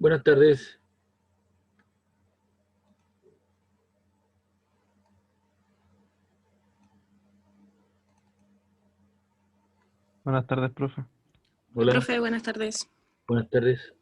Buenas tardes. Buenas tardes, profe. Hola, Profe, buenas tardes. buenas tardes.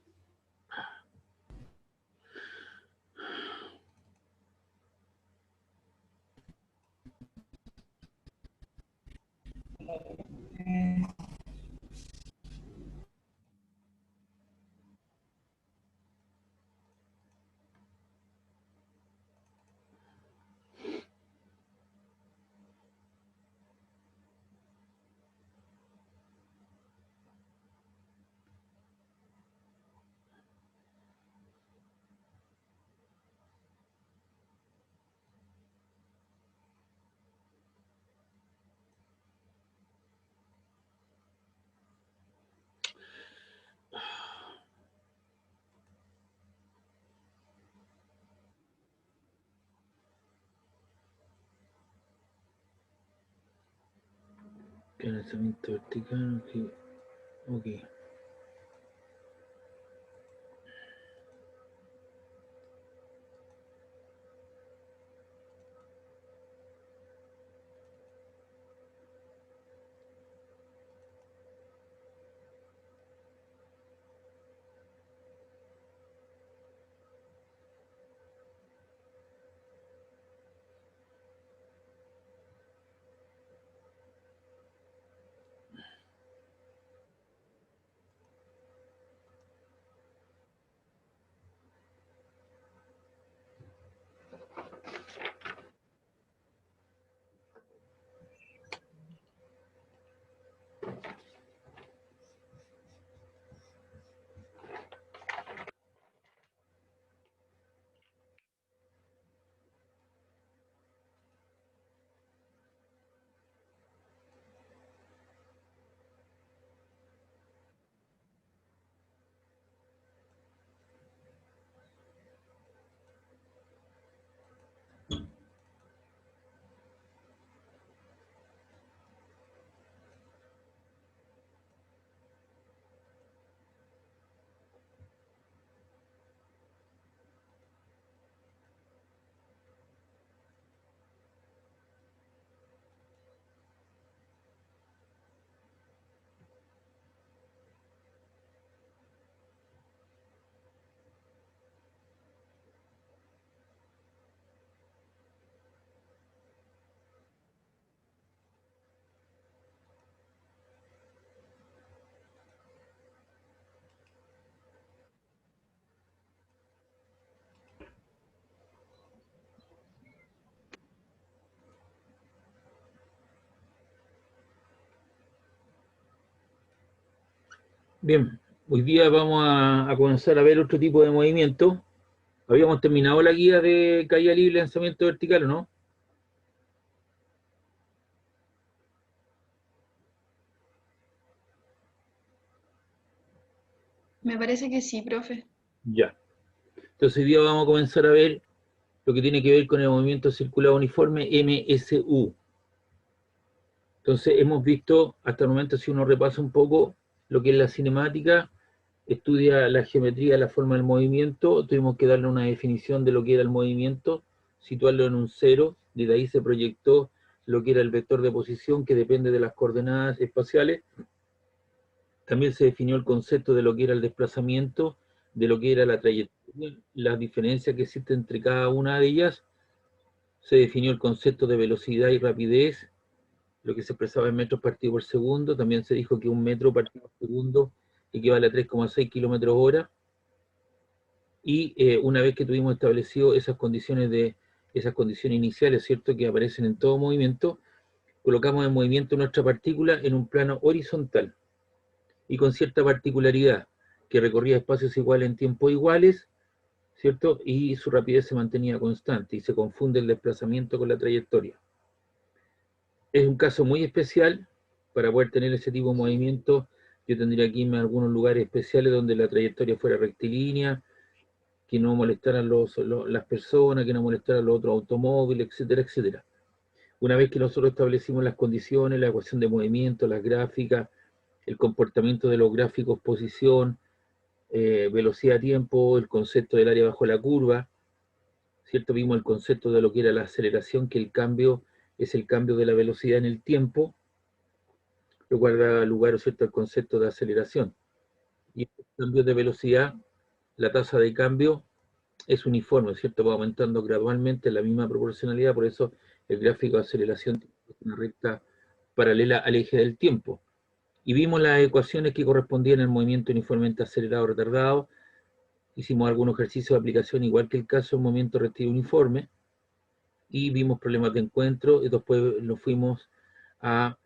¿Qué lanzamiento vertical? Ok. Bien, hoy día vamos a comenzar a ver otro tipo de movimiento. Habíamos terminado la guía de caída libre y lanzamiento vertical, ¿o no? Me parece que sí, profe. Ya. Entonces hoy día vamos a comenzar a ver lo que tiene que ver con el movimiento circular uniforme MSU. Entonces hemos visto hasta el momento, si uno repasa un poco lo que es la cinemática, estudia la geometría, la forma del movimiento, tuvimos que darle una definición de lo que era el movimiento, situarlo en un cero, desde ahí se proyectó lo que era el vector de posición que depende de las coordenadas espaciales. También se definió el concepto de lo que era el desplazamiento, de lo que era la trayectoria, las diferencias que existen entre cada una de ellas. Se definió el concepto de velocidad y rapidez, lo que se expresaba en metros partido por segundo. También se dijo que un metro partido por segundo equivale a 3,6 kilómetros hora. Y una vez que tuvimos establecido esas condiciones iniciales, ¿cierto?, que aparecen en todo movimiento, colocamos en movimiento nuestra partícula en un plano horizontal y con cierta particularidad, que recorría espacios iguales en tiempos iguales, ¿cierto? Y su rapidez se mantenía constante y se confunde el desplazamiento con la trayectoria. Es un caso muy especial. Para poder tener ese tipo de movimiento, yo tendría que irme a algunos lugares especiales donde la trayectoria fuera rectilínea, que no molestaran las personas, que no molestaran los otros automóviles, etcétera, etcétera. Una vez que nosotros establecimos las condiciones, la ecuación de movimiento, las gráficas, el comportamiento de los gráficos, posición, velocidad-tiempo, el concepto del área bajo la curva, ¿cierto? Vimos el concepto de lo que era la aceleración, que el cambio es el cambio de la velocidad en el tiempo, lo cual da lugar, ¿cierto?, al concepto de aceleración. Y el cambio de velocidad, la tasa de cambio es uniforme, ¿cierto? Va aumentando gradualmente en la misma proporcionalidad, por eso el gráfico de aceleración es una recta paralela al eje del tiempo. Y vimos las ecuaciones que correspondían al movimiento uniformemente acelerado o retardado. Hicimos algunos ejercicios de aplicación, igual que el caso del movimiento retivo uniforme, y vimos problemas de encuentro, y después nos fuimos a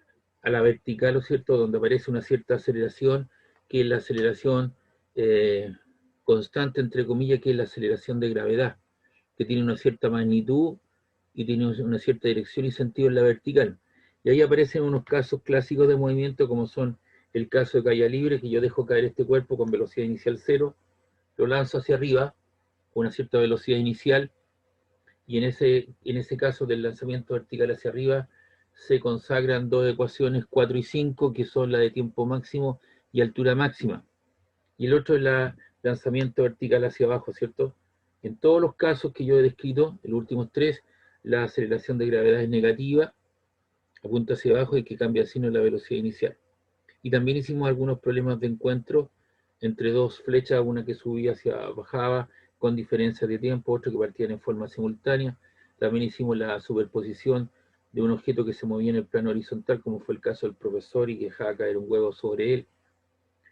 la vertical, ¿no es cierto?, donde aparece una cierta aceleración, que es la aceleración constante, entre comillas, que es la aceleración de gravedad, que tiene una cierta magnitud y tiene una cierta dirección y sentido en la vertical. Y ahí aparecen unos casos clásicos de movimiento, como son el caso de caída libre, que yo dejo caer este cuerpo con velocidad inicial 0, lo lanzo hacia arriba con una cierta velocidad inicial, y en ese caso del lanzamiento vertical hacia arriba se consagran dos ecuaciones 4 y 5, que son la de tiempo máximo y altura máxima. Y el otro es el lanzamiento vertical hacia abajo, ¿cierto? En todos los casos que yo he descrito, los últimos tres, la aceleración de gravedad es negativa, apunta hacia abajo y que cambia de signo en la velocidad inicial. Y también hicimos algunos problemas de encuentro entre dos flechas, una que subía hacia bajaba con diferencia de tiempo, otra que partían en forma simultánea. También hicimos la superposición de un objeto que se movía en el plano horizontal, como fue el caso del profesor y que dejaba caer un huevo sobre él.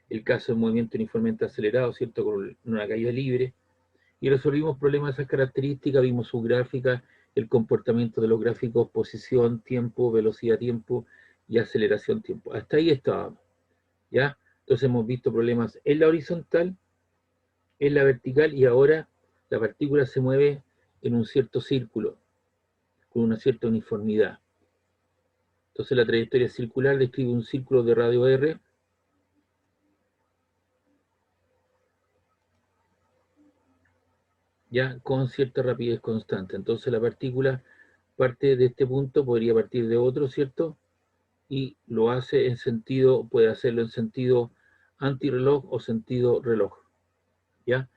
El caso del movimiento uniformemente acelerado, ¿cierto?, con una caída libre. Y resolvimos problemas de esas características, vimos su gráfica, el comportamiento de los gráficos, posición, tiempo, velocidad, tiempo y aceleración, tiempo. Hasta ahí estábamos, ¿ya? Entonces hemos visto problemas en la horizontal, en la vertical, y ahora la partícula se mueve en un cierto círculo, con una cierta uniformidad. Entonces la trayectoria circular describe un círculo de radio R, ya con cierta rapidez constante. Entonces la partícula parte de este punto, podría partir de otro, ¿cierto? Y lo hace en sentido, puede hacerlo en sentido antirreloj o sentido reloj, ¿ya?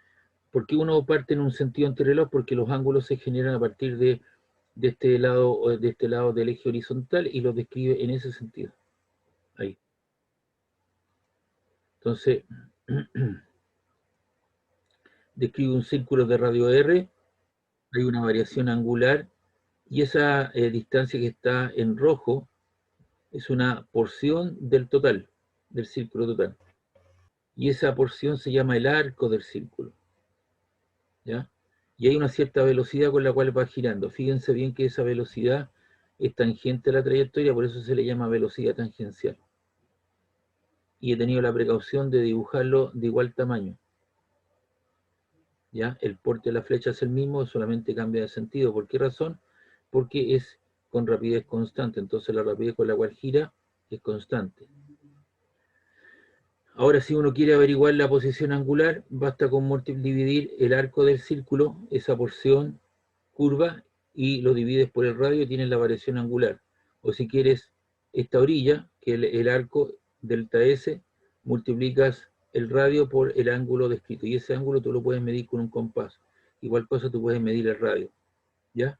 ¿Por qué uno parte en un sentido antirreloj? Porque los ángulos se generan a partir de este lado del eje horizontal y los describe en ese sentido. Ahí. Entonces, describe un círculo de radio R, hay una variación angular, y esa distancia que está en rojo es una porción del total, del círculo total. Y esa porción se llama el arco del círculo, ¿ya? Y hay una cierta velocidad con la cual va girando. Fíjense bien que esa velocidad es tangente a la trayectoria, por eso se le llama velocidad tangencial. Y he tenido la precaución de dibujarlo de igual tamaño, ¿ya? El porte de la flecha es el mismo, solamente cambia de sentido. ¿Por qué razón? Porque es con rapidez constante, entonces la rapidez con la cual gira es constante. Ahora, si uno quiere averiguar la posición angular, basta con dividir el arco del círculo, esa porción curva, y lo divides por el radio y tienes la variación angular. O si quieres esta orilla, que es el arco delta S, multiplicas el radio por el ángulo descrito. Y ese ángulo tú lo puedes medir con un compás. Igual cosa tú puedes medir el radio, ¿ya?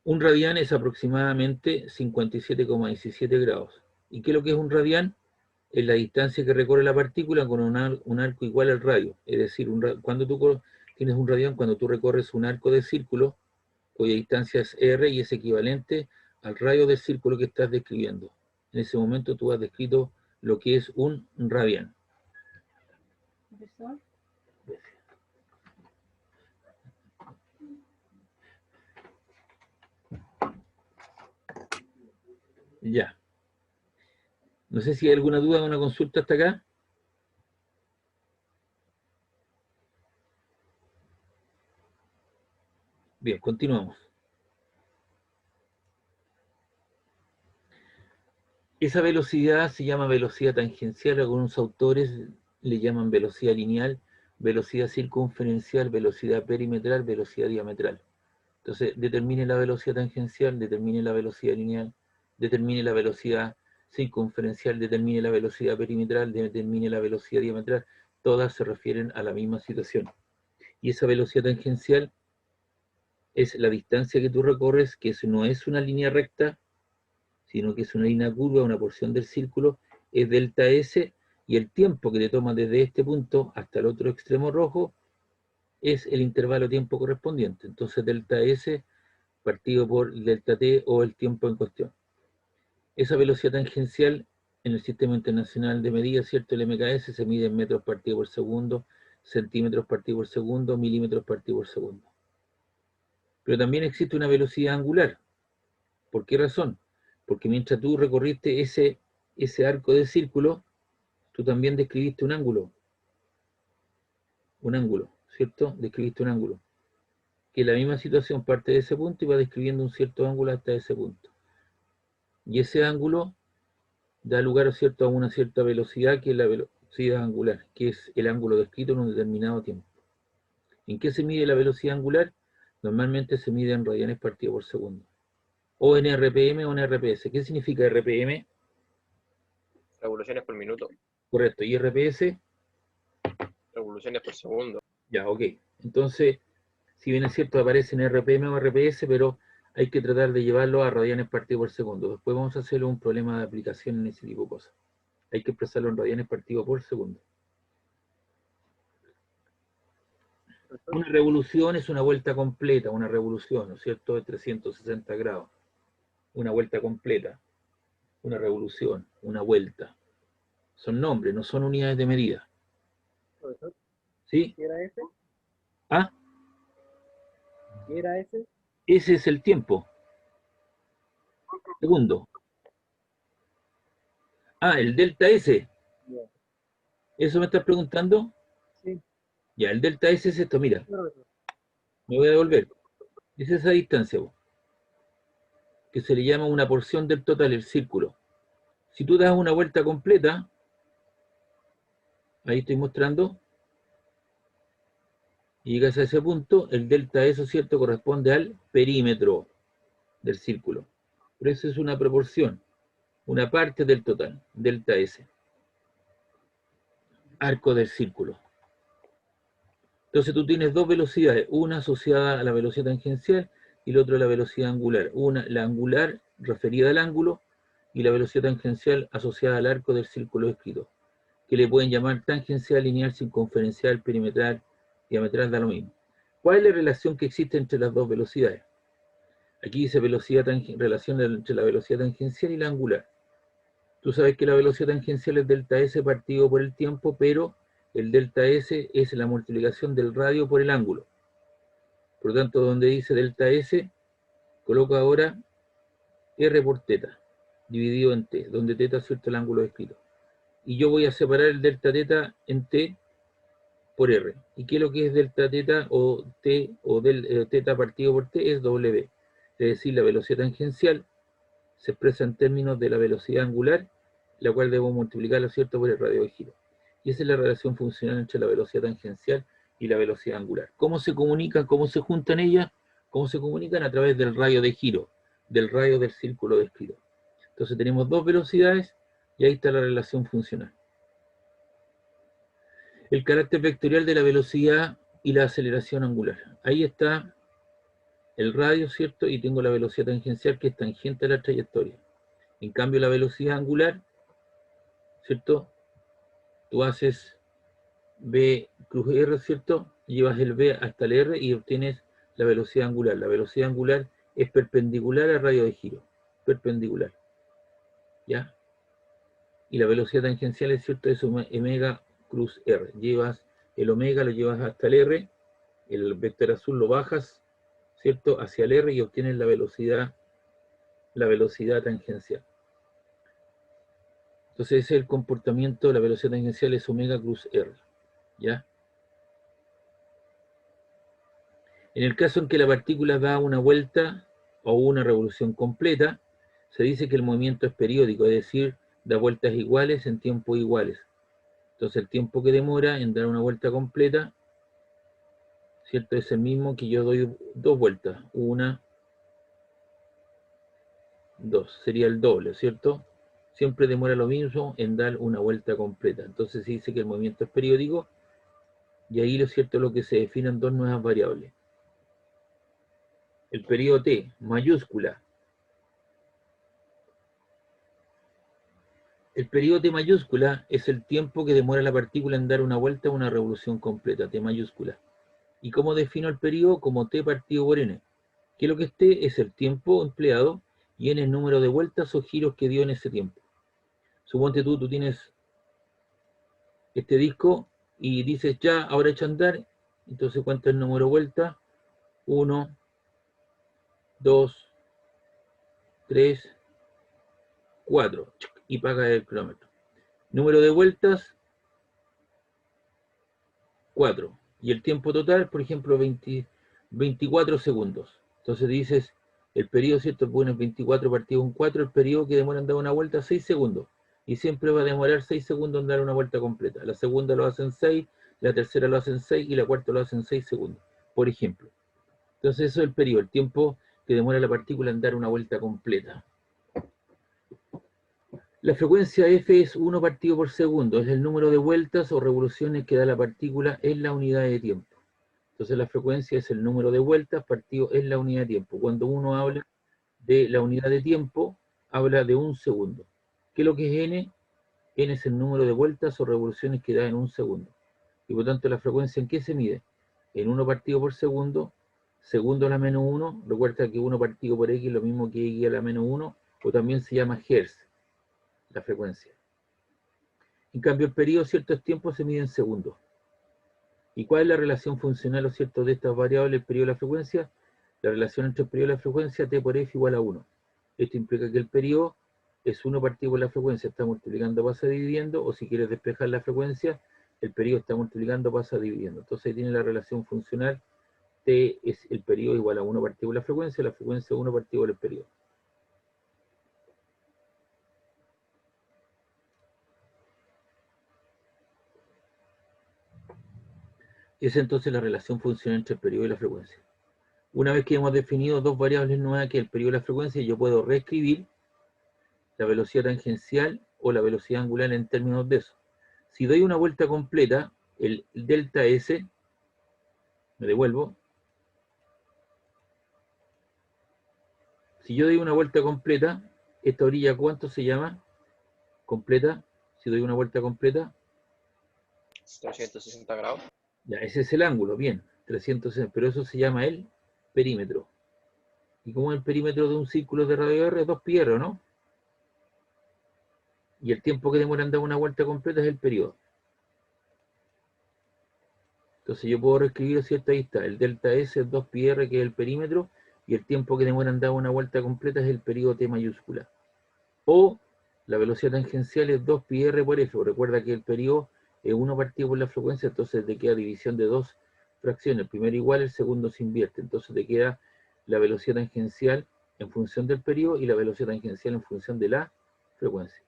Un radián es aproximadamente 57,17 grados. ¿Y qué es lo que es un radián? Es la distancia que recorre la partícula con un arco igual al radio. Es decir, cuando tú tienes un radián, cuando tú recorres un arco de círculo, cuya distancia es r y es equivalente al radio del círculo que estás describiendo. En ese momento tú has descrito lo que es un radián. ¿Profesor? Ya. No sé si hay alguna duda o una consulta hasta acá. Bien, continuamos. Esa velocidad se llama velocidad tangencial, algunos autores le llaman velocidad lineal, velocidad circunferencial, velocidad perimetral, velocidad diametral. Entonces, determine la velocidad tangencial, determine la velocidad lineal, determine la velocidad circunferencial, determine la velocidad perimetral, determine la velocidad diametral. todas se refieren a la misma situación. Y esa velocidad tangencial es la distancia que tú recorres, que no es una línea recta, sino que es una línea curva, una porción del círculo, es delta S, y el tiempo que te toma desde este punto hasta el otro extremo rojo es el intervalo de tiempo correspondiente. Entonces delta S partido por delta T o el tiempo en cuestión. Esa velocidad tangencial en el Sistema Internacional de Medidas, ¿cierto? El MKS se mide en metros partido por segundo, centímetros partido por segundo, milímetros partido por segundo. Pero también existe una velocidad angular. ¿Por qué razón? Porque mientras tú recorriste ese arco de círculo, tú también describiste un ángulo, ¿cierto? Describiste un ángulo. Que la misma situación parte de ese punto y va describiendo un cierto ángulo hasta ese punto. Y ese ángulo da lugar, ¿cierto?, a una cierta velocidad, que es la velocidad angular, que es el ángulo descrito en un determinado tiempo. ¿En qué se mide la velocidad angular? Normalmente se mide en radianes partido por segundo. O en RPM o en RPS. ¿Qué significa RPM? Revoluciones por minuto. Correcto. ¿Y RPS? Revoluciones por segundo. Ya, ok. Entonces, si bien es cierto, aparece en RPM o RPS, pero hay que tratar de llevarlo a radianes partido por segundo. Después vamos a hacer un problema de aplicación en ese tipo de cosas. Hay que expresarlo en radianes partido por segundo. Una revolución es una vuelta completa, una revolución, ¿no es cierto?, de 360 grados. Una vuelta completa, una revolución, una vuelta. Son nombres, no son unidades de medida. ¿Sí? ¿Qué era ese? ¿Ah? ¿Qué era ese? Ese es el tiempo. Segundo. Ah, el delta S. Yeah. ¿Eso me estás preguntando? Sí. Ya, el delta S es esto, mira. Claro. Me voy a devolver. Es esa distancia, que se le llama una porción del total, el círculo. Si tú das una vuelta completa, ahí estoy mostrando, y llegas a ese punto, el delta S, ¿cierto?, corresponde al perímetro del círculo. Pero eso es una proporción, una parte del total, delta S. Arco del círculo. Entonces tú tienes dos velocidades, una asociada a la velocidad tangencial y la otra a la velocidad angular. Una, la angular, referida al ángulo, y la velocidad tangencial asociada al arco del círculo descrito, que le pueden llamar tangencial, lineal, circunferencial, perimetral, diametral, da lo mismo. ¿Cuál es la relación que existe entre las dos velocidades? Aquí dice relación entre la velocidad tangencial y la angular. Tú sabes que la velocidad tangencial es delta S partido por el tiempo, pero el delta S es la multiplicación del radio por el ángulo. Por lo tanto, donde dice delta S, coloco ahora R por teta, dividido en T, donde teta es, cierto, el ángulo descrito. Y yo voy a separar el delta teta en T por R. ¿Y qué es lo que es delta teta o T o teta partido por T? Es W. Es decir, la velocidad tangencial se expresa en términos de la velocidad angular, la cual debo multiplicarlo, ¿cierto?, por el radio de giro. Y esa es la relación funcional entre la velocidad tangencial y la velocidad angular. ¿Cómo se comunican? ¿Cómo se juntan ellas? ¿Cómo se comunican? A través del radio de giro, del radio del círculo descrito. Entonces tenemos dos velocidades y ahí está la relación funcional. El carácter vectorial de la velocidad y la aceleración angular. Ahí está el radio, ¿cierto? Y tengo la velocidad tangencial, que es tangente a la trayectoria. En cambio, la velocidad angular, ¿cierto? Tú haces B cruz R, ¿cierto? Llevas el B hasta el R y obtienes la velocidad angular. La velocidad angular es perpendicular al radio de giro. Perpendicular. ¿Ya? Y la velocidad tangencial, es cierto, es omega cruz R. Llevas el omega, lo llevas hasta el R, el vector azul lo bajas, ¿cierto?, hacia el R y obtienes la velocidad tangencial. Entonces ese es el comportamiento, la velocidad tangencial es omega cruz R. ¿Ya? En el caso en que la partícula da una vuelta o una revolución completa, se dice que el movimiento es periódico, es decir, da vueltas iguales en tiempos iguales. Entonces el tiempo que demora en dar una vuelta completa, ¿cierto?, es el mismo que yo doy dos vueltas. Una, dos, sería el doble, ¿cierto? siempre demora lo mismo en dar una vuelta completa. Entonces se dice que el movimiento es periódico, y ahí lo cierto es lo que se definen dos nuevas variables. El periodo T, mayúscula. El periodo T mayúscula es el tiempo que demora la partícula en dar una vuelta a una revolución completa, T mayúscula. ¿Y cómo defino el periodo? Como T partido por N. Que lo que es T es el tiempo empleado y N el número de vueltas o giros que dio en ese tiempo. Suponte tú tienes este disco y dices ya, ahora echa a andar, entonces cuenta el número de vueltas, 1, 2, 3, 4, y paga el cronómetro. Número de vueltas, 4. Y el tiempo total, por ejemplo, 24 segundos. Entonces dices, el periodo, ¿cierto? Pones 24 partido con 4, el periodo que demora en dar una vuelta 6 segundos. Y siempre va a demorar 6 segundos en dar una vuelta completa. La segunda lo hace en 6, la tercera lo hace en 6 y la cuarta lo hace en 6 segundos, por ejemplo. Entonces eso es el periodo, el tiempo que demora la partícula en dar una vuelta completa. La frecuencia F es 1 partido por segundo, es el número de vueltas o revoluciones que da la partícula en la unidad de tiempo. Entonces la frecuencia es el número de vueltas partido en la unidad de tiempo. Cuando uno habla de la unidad de tiempo, habla de un segundo. ¿Qué es lo que es N? N es el número de vueltas o revoluciones que da en un segundo. Y por tanto la frecuencia, ¿en qué se mide? En 1 partido por segundo, segundo a la menos 1. Recuerda que 1 partido por X es lo mismo que X a la menos 1, o también se llama Hertz, la frecuencia. En cambio, el periodo, ciertos tiempos se mide en segundos. ¿Y cuál es la relación funcional, o cierto, de estas variables, el periodo y la frecuencia? La relación entre el periodo y la frecuencia, T por F igual a 1. Esto implica que el periodo es 1 partido por la frecuencia, está multiplicando, pasa dividiendo, o si quieres despejar la frecuencia, el periodo está multiplicando, pasa dividiendo. Entonces ahí tiene la relación funcional, T es el periodo igual a 1 partido por la frecuencia 1 partido por el periodo. Es entonces la relación funcional entre el periodo y la frecuencia. Una vez que hemos definido dos variables nuevas, que es el periodo y la frecuencia, yo puedo reescribir la velocidad tangencial o la velocidad angular en términos de eso. Si doy una vuelta completa, el delta S, me devuelvo. Si yo doy una vuelta completa, esta orilla, ¿cuánto se llama? Completa. Si doy una vuelta completa. 360 grados. Ya, ese es el ángulo, bien. 360, pero eso se llama el perímetro. Y como el perímetro de un círculo de radio R, 2πr, ¿no? Y el tiempo que demora en dar una vuelta completa es el periodo. Entonces yo puedo reescribir, ¿cierto? Ahí está, el delta S es 2πr, que es el perímetro, y el tiempo que demora en dar una vuelta completa es el periodo T mayúscula. O la velocidad tangencial es 2πr por F. Recuerda que el periodo es 1 partido por la frecuencia, entonces te queda división de dos fracciones. El primero igual, el segundo se invierte. Entonces te queda la velocidad tangencial en función del periodo y la velocidad tangencial en función de la frecuencia.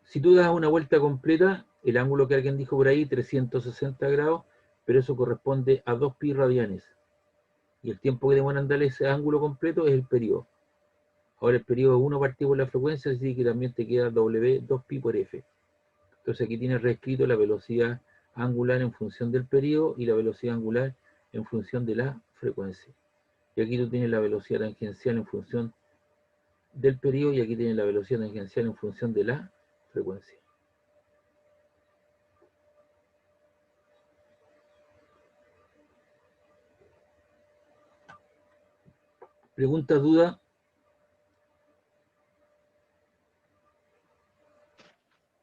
Si tú das una vuelta completa, el ángulo que alguien dijo por ahí, 360 grados, pero eso corresponde a 2π radianes. Y el tiempo que demora en darle ese ángulo completo es el periodo. Ahora el periodo es 1 partido por la frecuencia, así que también te queda W 2π por F. Entonces aquí tienes reescrito la velocidad angular en función del periodo y la velocidad angular en función de la frecuencia. Y aquí tú tienes la velocidad tangencial en función del periodo y aquí tienes la velocidad tangencial en función de la frecuencia. ¿Pregunta, duda?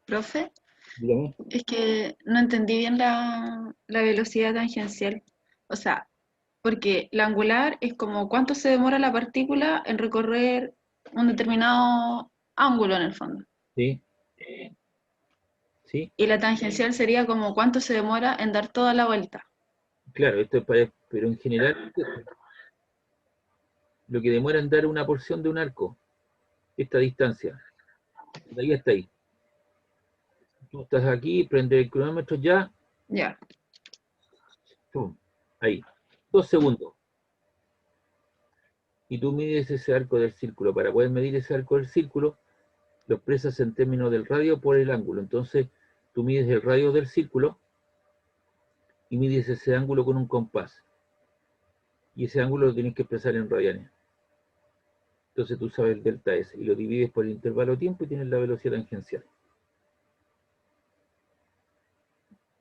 Profe, Dígame. es que no entendí bien la velocidad tangencial. O sea, porque la angular es como cuánto se demora la partícula en recorrer un determinado ángulo en el fondo. Sí. Sí, Y la tangencial sería como cuánto se demora en dar toda la vuelta. claro, esto es para, pero en general lo que demora en dar una porción de un arco, esta distancia, de ahí hasta ahí. Tú estás aquí, prende el cronómetro ya, Ya, pum, ahí, 2 segundos. y tú mides ese arco del círculo. Para poder medir ese arco del círculo, lo expresas en términos del radio por el ángulo. Entonces, tú mides el radio del círculo y mides ese ángulo con un compás. Y ese ángulo lo tienes que expresar en radianes. Entonces tú sabes el delta S y lo divides por el intervalo de tiempo y tienes la velocidad tangencial.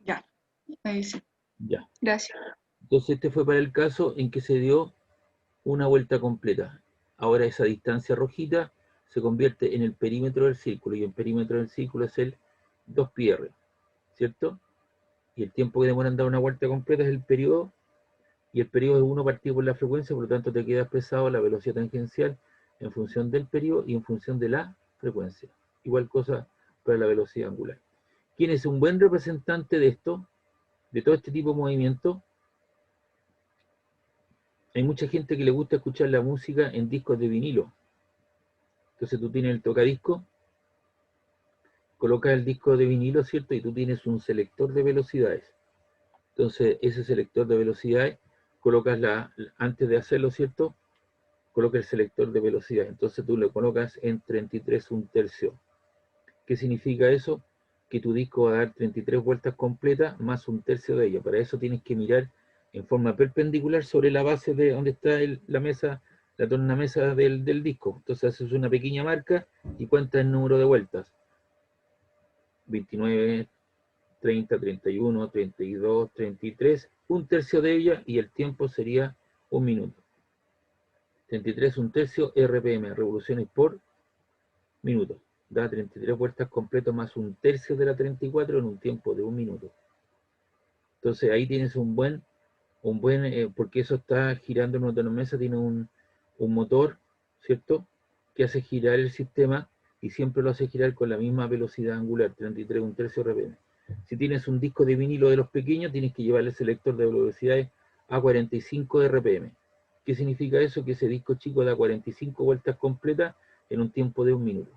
Ya, ahí sí. Ya. Gracias. Entonces este fue para el caso en que se dio una vuelta completa. Ahora esa distancia rojita se convierte en el perímetro del círculo, y el perímetro del círculo es el 2πr, ¿cierto? Y el tiempo que demora en dar una vuelta completa es el periodo, y el periodo es 1 partido por la frecuencia, por lo tanto te queda expresado la velocidad tangencial en función del periodo y en función de la frecuencia. Igual cosa para la velocidad angular. ¿Quién es un buen representante de esto, de todo este tipo de movimiento? Hay mucha gente que le gusta escuchar la música en discos de vinilo. Entonces tú tienes el tocadisco, colocas el disco de vinilo, ¿cierto? Y tú tienes un selector de velocidades. Entonces ese selector de velocidades, colocas antes de hacerlo, ¿cierto? Coloca el selector de velocidad. Entonces tú le colocas en 33 1/3. ¿Qué significa eso? Que tu disco va a dar 33 vueltas completas más 1/3 de ella. Para eso tienes que mirar en forma perpendicular sobre la base de donde está la mesa, la tornamesa del disco. Entonces haces una pequeña marca y cuentas el número de vueltas. 29, 30, 31, 32, 33, 1/3 de ella, y el tiempo sería 1 minuto. 33 1/3 RPM, revoluciones por minuto. Da 33 vueltas completas más 1/3 de la 34 en un tiempo de 1 minuto. Entonces ahí tienes porque eso está girando en una tornamesa, tiene un motor, ¿cierto? Que hace girar el sistema y siempre lo hace girar con la misma velocidad angular, 33 1/3 RPM. Si tienes un disco de vinilo de los pequeños, tienes que llevarle el selector de velocidades a 45 RPM. ¿Qué significa eso? Que ese disco chico da 45 vueltas completas en un tiempo de 1 minuto.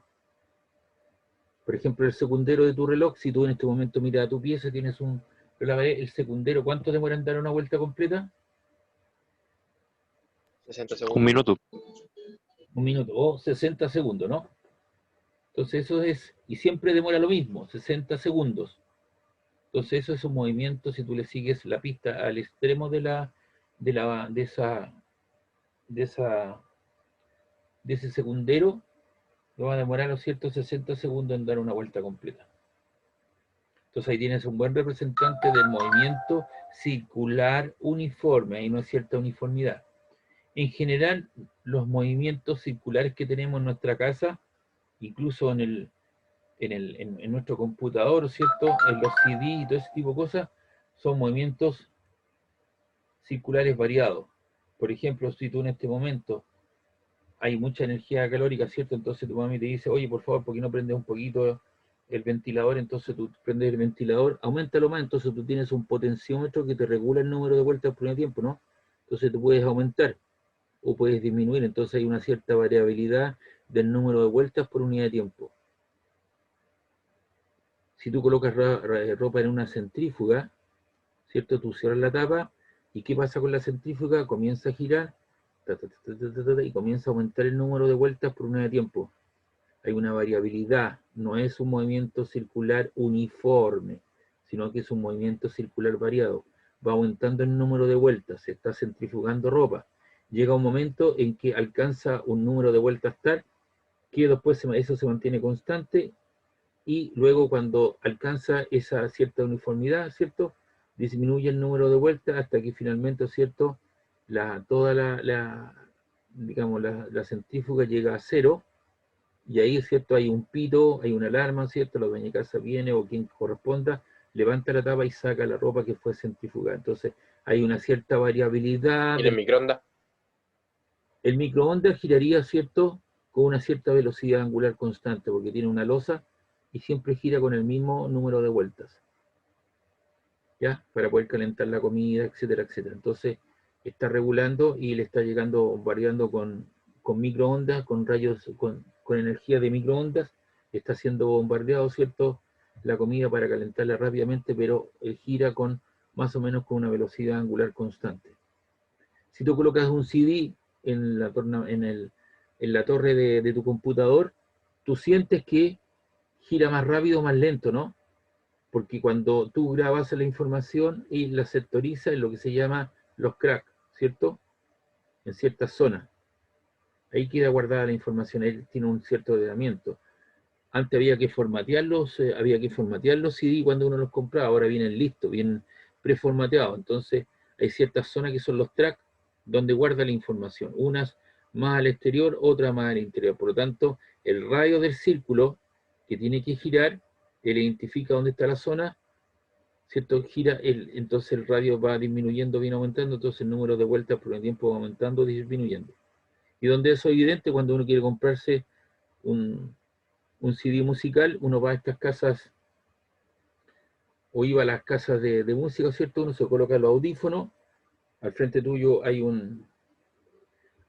Por ejemplo, el secundero de tu reloj, si tú en este momento miras a tu pieza, tienes el secundero, ¿cuánto demora en dar una vuelta completa? 60 segundos. 1 minuto. 1 minuto, o 60 segundos, ¿no? Entonces eso es, y siempre demora lo mismo, 60 segundos. Entonces eso es un movimiento, si tú le sigues la pista al extremo de ese secundero, lo va a demorar, ¿no es cierto?, 60 segundos en dar una vuelta completa. Entonces ahí tienes un buen representante del movimiento circular uniforme, ahí no es cierta uniformidad. En general, los movimientos circulares que tenemos en nuestra casa, incluso en nuestro computador, ¿cierto?, en los CD y todo ese tipo de cosas, son movimientos circulares variados. Por ejemplo, si tú en este momento hay mucha energía calórica, ¿cierto? Entonces tu mami te dice, oye, por favor, ¿por qué no prendes un poquito el ventilador? Entonces tú prendes el ventilador, auméntalo más, entonces tú tienes un potenciómetro que te regula el número de vueltas por un tiempo, ¿no? Entonces tú puedes aumentar o puedes disminuir, entonces hay una cierta variabilidad del número de vueltas por unidad de tiempo. Si tú colocas ropa en una centrífuga, ¿cierto? Tú cierras la tapa, ¿y qué pasa con la centrífuga? Comienza a girar, y comienza a aumentar el número de vueltas por unidad de tiempo. Hay una variabilidad, no es un movimiento circular uniforme, sino que es un movimiento circular variado. Va aumentando el número de vueltas, se está centrifugando ropa. Llega un momento en que alcanza un número de vueltas tal que después eso se mantiene constante, y luego cuando alcanza esa cierta uniformidad, ¿cierto?, disminuye el número de vueltas hasta que finalmente, ¿cierto?, toda la centrífuga llega a 0, y ahí, ¿cierto?, hay un pito, hay una alarma, ¿cierto?, la dueña de casa viene o quien corresponda, levanta la tapa y saca la ropa que fue centrifugada. Entonces hay una cierta variabilidad. ¿Y en el microondas? El microondas giraría, ¿cierto?, con una cierta velocidad angular constante, porque tiene una losa y siempre gira con el mismo número de vueltas, ¿ya? Para poder calentar la comida, etcétera, etcétera. Entonces está regulando y le está llegando, variando con microondas, con rayos, con energía de microondas, está siendo bombardeado, ¿cierto?, la comida para calentarla rápidamente, pero gira con más o menos con una velocidad angular constante. Si tú colocas un CD en la torre de tu computador, tú sientes que gira más rápido o más lento, ¿no? Porque cuando tú grabas la información y la sectoriza en lo que se llama los cracks, ¿cierto? En ciertas zonas. Ahí queda guardada la información, ahí tiene un cierto ordenamiento. Antes había que formatear los CD cuando uno los compraba, ahora vienen listos, vienen preformateados. Entonces hay ciertas zonas que son los tracks donde guarda la información, unas más al exterior, otras más al interior. Por lo tanto, el radio del círculo que tiene que girar, él identifica dónde está la zona, ¿cierto? Gira, entonces el radio va disminuyendo, viene aumentando, entonces el número de vueltas por el tiempo va aumentando, disminuyendo. Y donde eso es evidente, cuando uno quiere comprarse un CD musical, uno va a estas casas, o iba a las casas de música, ¿cierto? Uno se coloca los audífonos, al frente tuyo hay un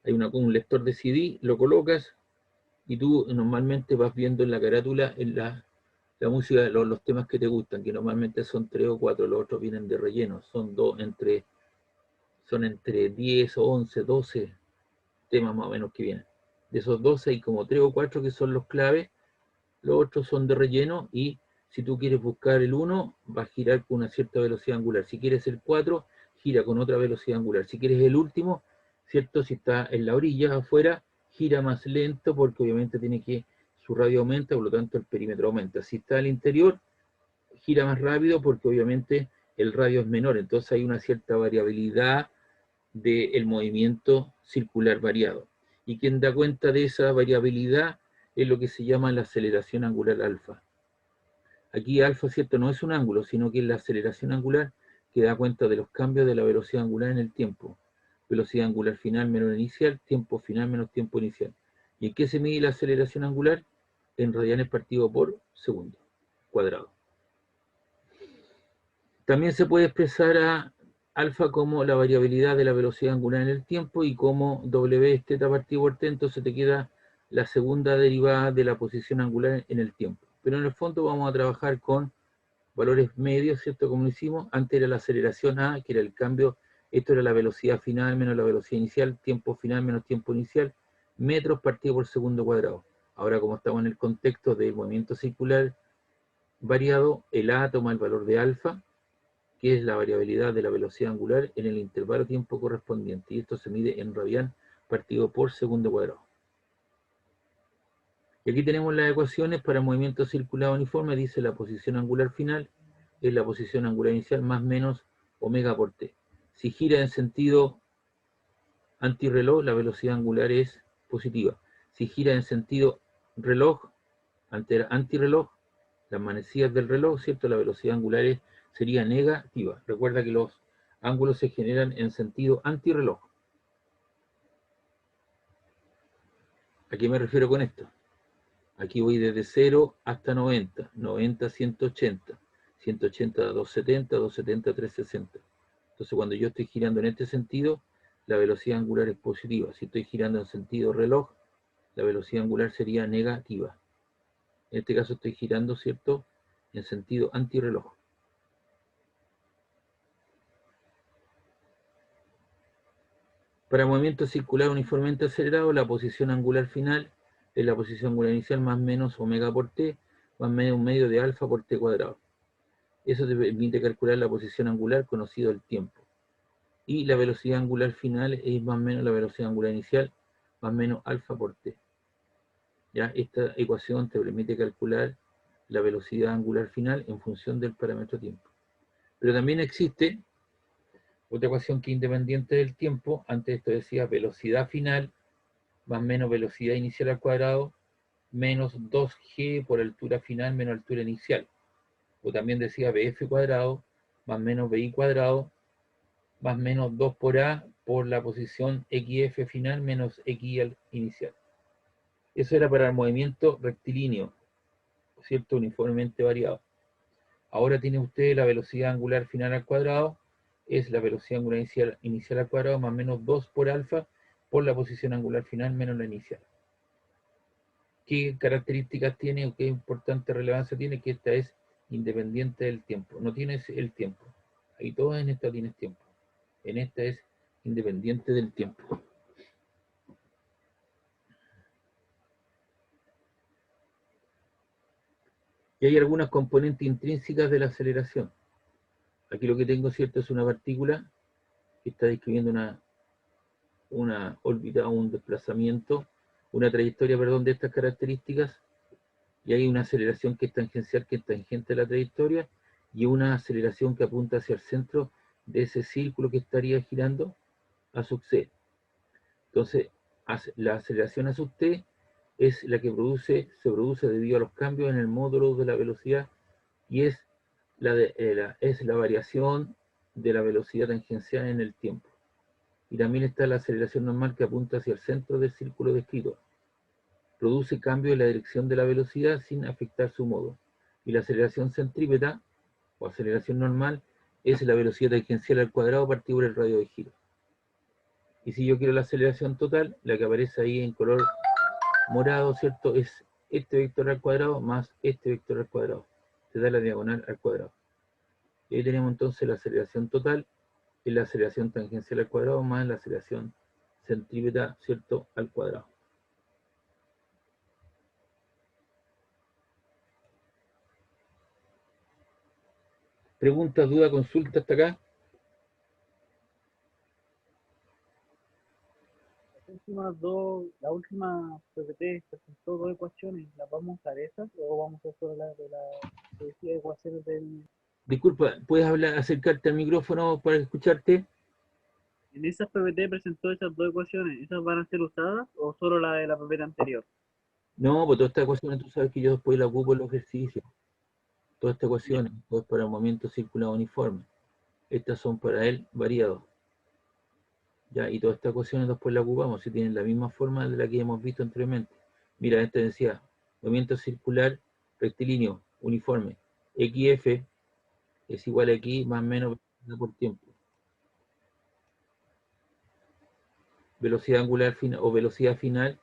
lector de CD, lo colocas, y tú normalmente vas viendo en la carátula la música, los temas que te gustan, que normalmente son 3 o 4, los otros vienen de relleno, son entre 10 o 11, 12 temas más o menos que vienen. De esos 12 hay como 3 o 4 que son los claves, los otros son de relleno, y si tú quieres buscar el 1, va a girar con una cierta velocidad angular. Si quieres el 4, gira con otra velocidad angular. Si quieres el último, ¿cierto? Si está en la orilla, afuera, gira más lento porque obviamente su radio aumenta, por lo tanto el perímetro aumenta. Si está al interior, gira más rápido porque obviamente el radio es menor. Entonces hay una cierta variabilidad del movimiento circular variado. Y quien da cuenta de esa variabilidad es lo que se llama la aceleración angular alfa. Aquí alfa, ¿cierto? No es un ángulo, sino que es la aceleración angular que da cuenta de los cambios de la velocidad angular en el tiempo. Velocidad angular final menos inicial, tiempo final menos tiempo inicial. ¿Y en qué se mide la aceleración angular? En radianes partido por segundo cuadrado. También se puede expresar a alfa como la variabilidad de la velocidad angular en el tiempo, y como W es teta partido por t, entonces te queda la segunda derivada de la posición angular en el tiempo. Pero en el fondo vamos a trabajar con valores medios, ¿cierto? Como lo hicimos, antes era la aceleración A, que era el cambio, esto era la velocidad final menos la velocidad inicial, tiempo final menos tiempo inicial, metros partido por segundo cuadrado. Ahora, como estamos en el contexto del movimiento circular variado, el A toma el valor de alfa, que es la variabilidad de la velocidad angular en el intervalo de tiempo correspondiente, y esto se mide en radian partido por segundo cuadrado. Y aquí tenemos las ecuaciones para movimiento circular uniforme. Dice la posición angular final es la posición angular inicial más menos omega por t. Si gira en sentido antirreloj, la velocidad angular es positiva. Si gira en sentido reloj, antirreloj, las manecillas del reloj, ¿cierto? La velocidad angular sería negativa. Recuerda que los ángulos se generan en sentido antirreloj. ¿A qué me refiero con esto? Aquí voy desde 0 hasta 90, 90 a 180, 180 a 270, 270 a 360. Entonces cuando yo estoy girando en este sentido, la velocidad angular es positiva. Si estoy girando en sentido reloj, la velocidad angular sería negativa. En este caso estoy girando, ¿cierto?, en sentido antirreloj. Para movimiento circular uniformemente acelerado, la posición angular final es la posición angular inicial más menos omega por t, más menos un medio de alfa por t cuadrado. Eso te permite calcular la posición angular conocido el tiempo. Y la velocidad angular final es más o menos la velocidad angular inicial más menos alfa por t. ¿Ya? Esta ecuación te permite calcular la velocidad angular final en función del parámetro tiempo. Pero también existe otra ecuación que es independiente del tiempo. Antes esto decía velocidad final más menos velocidad inicial al cuadrado menos 2g por altura final menos altura inicial. O también decía bf cuadrado más menos bi cuadrado más menos 2 por a por la posición xf final menos xy inicial. Eso era para el movimiento rectilíneo, ¿cierto? Uniformemente variado. Ahora tiene usted la velocidad angular final al cuadrado, es la velocidad angular inicial al cuadrado más menos 2 por alfa por la posición angular final menos la inicial. ¿Qué características tiene o qué importante relevancia tiene? Que esta es independiente del tiempo. No tienes el tiempo. Ahí todas en esta tienes tiempo. En esta es independiente del tiempo. Y hay algunas componentes intrínsecas de la aceleración. Aquí lo que tengo, ¿cierto? Es una partícula que está describiendo una órbita o un desplazamiento, una trayectoria, perdón, de estas características, y hay una aceleración que es tangencial, que es tangente a la trayectoria, y una aceleración que apunta hacia el centro de ese círculo que estaría girando a sub c. Entonces, la aceleración a sub t es la que se produce debido a los cambios en el módulo de la velocidad y es la variación de la velocidad tangencial en el tiempo. Y también está la aceleración normal que apunta hacia el centro del círculo descrito. Produce cambio en la dirección de la velocidad sin afectar su modo. Y la aceleración centrípeta o aceleración normal es la velocidad tangencial al cuadrado partido por el radio de giro. Y si yo quiero la aceleración total, la que aparece ahí en color morado, ¿cierto? Es este vector al cuadrado más este vector al cuadrado. Se da la diagonal al cuadrado. Y ahí tenemos entonces la aceleración total, es la aceleración tangencial al cuadrado más la aceleración centrípeta, ¿cierto? Al cuadrado. ¿Preguntas, dudas, consultas hasta acá? La última PPT presentó dos ecuaciones. ¿Las vamos a usar esas o vamos a usar las de las ecuaciones del... Disculpa, ¿puedes acercarte al micrófono para escucharte? En esas PPT presentó esas dos ecuaciones. ¿Esas van a ser usadas o solo la de la PPT anterior? No, pues todas estas ecuaciones tú sabes que yo después las ocupo en los ejercicios. Todas estas ecuaciones, todo es para el movimiento circular uniforme. Estas son para él variados. Ya, y todas estas ecuaciones después las ocupamos, si tienen la misma forma de la que hemos visto anteriormente. Mira, esta decía, movimiento circular rectilíneo, uniforme, XF es igual a X más menos por tiempo. Velocidad angular final o velocidad final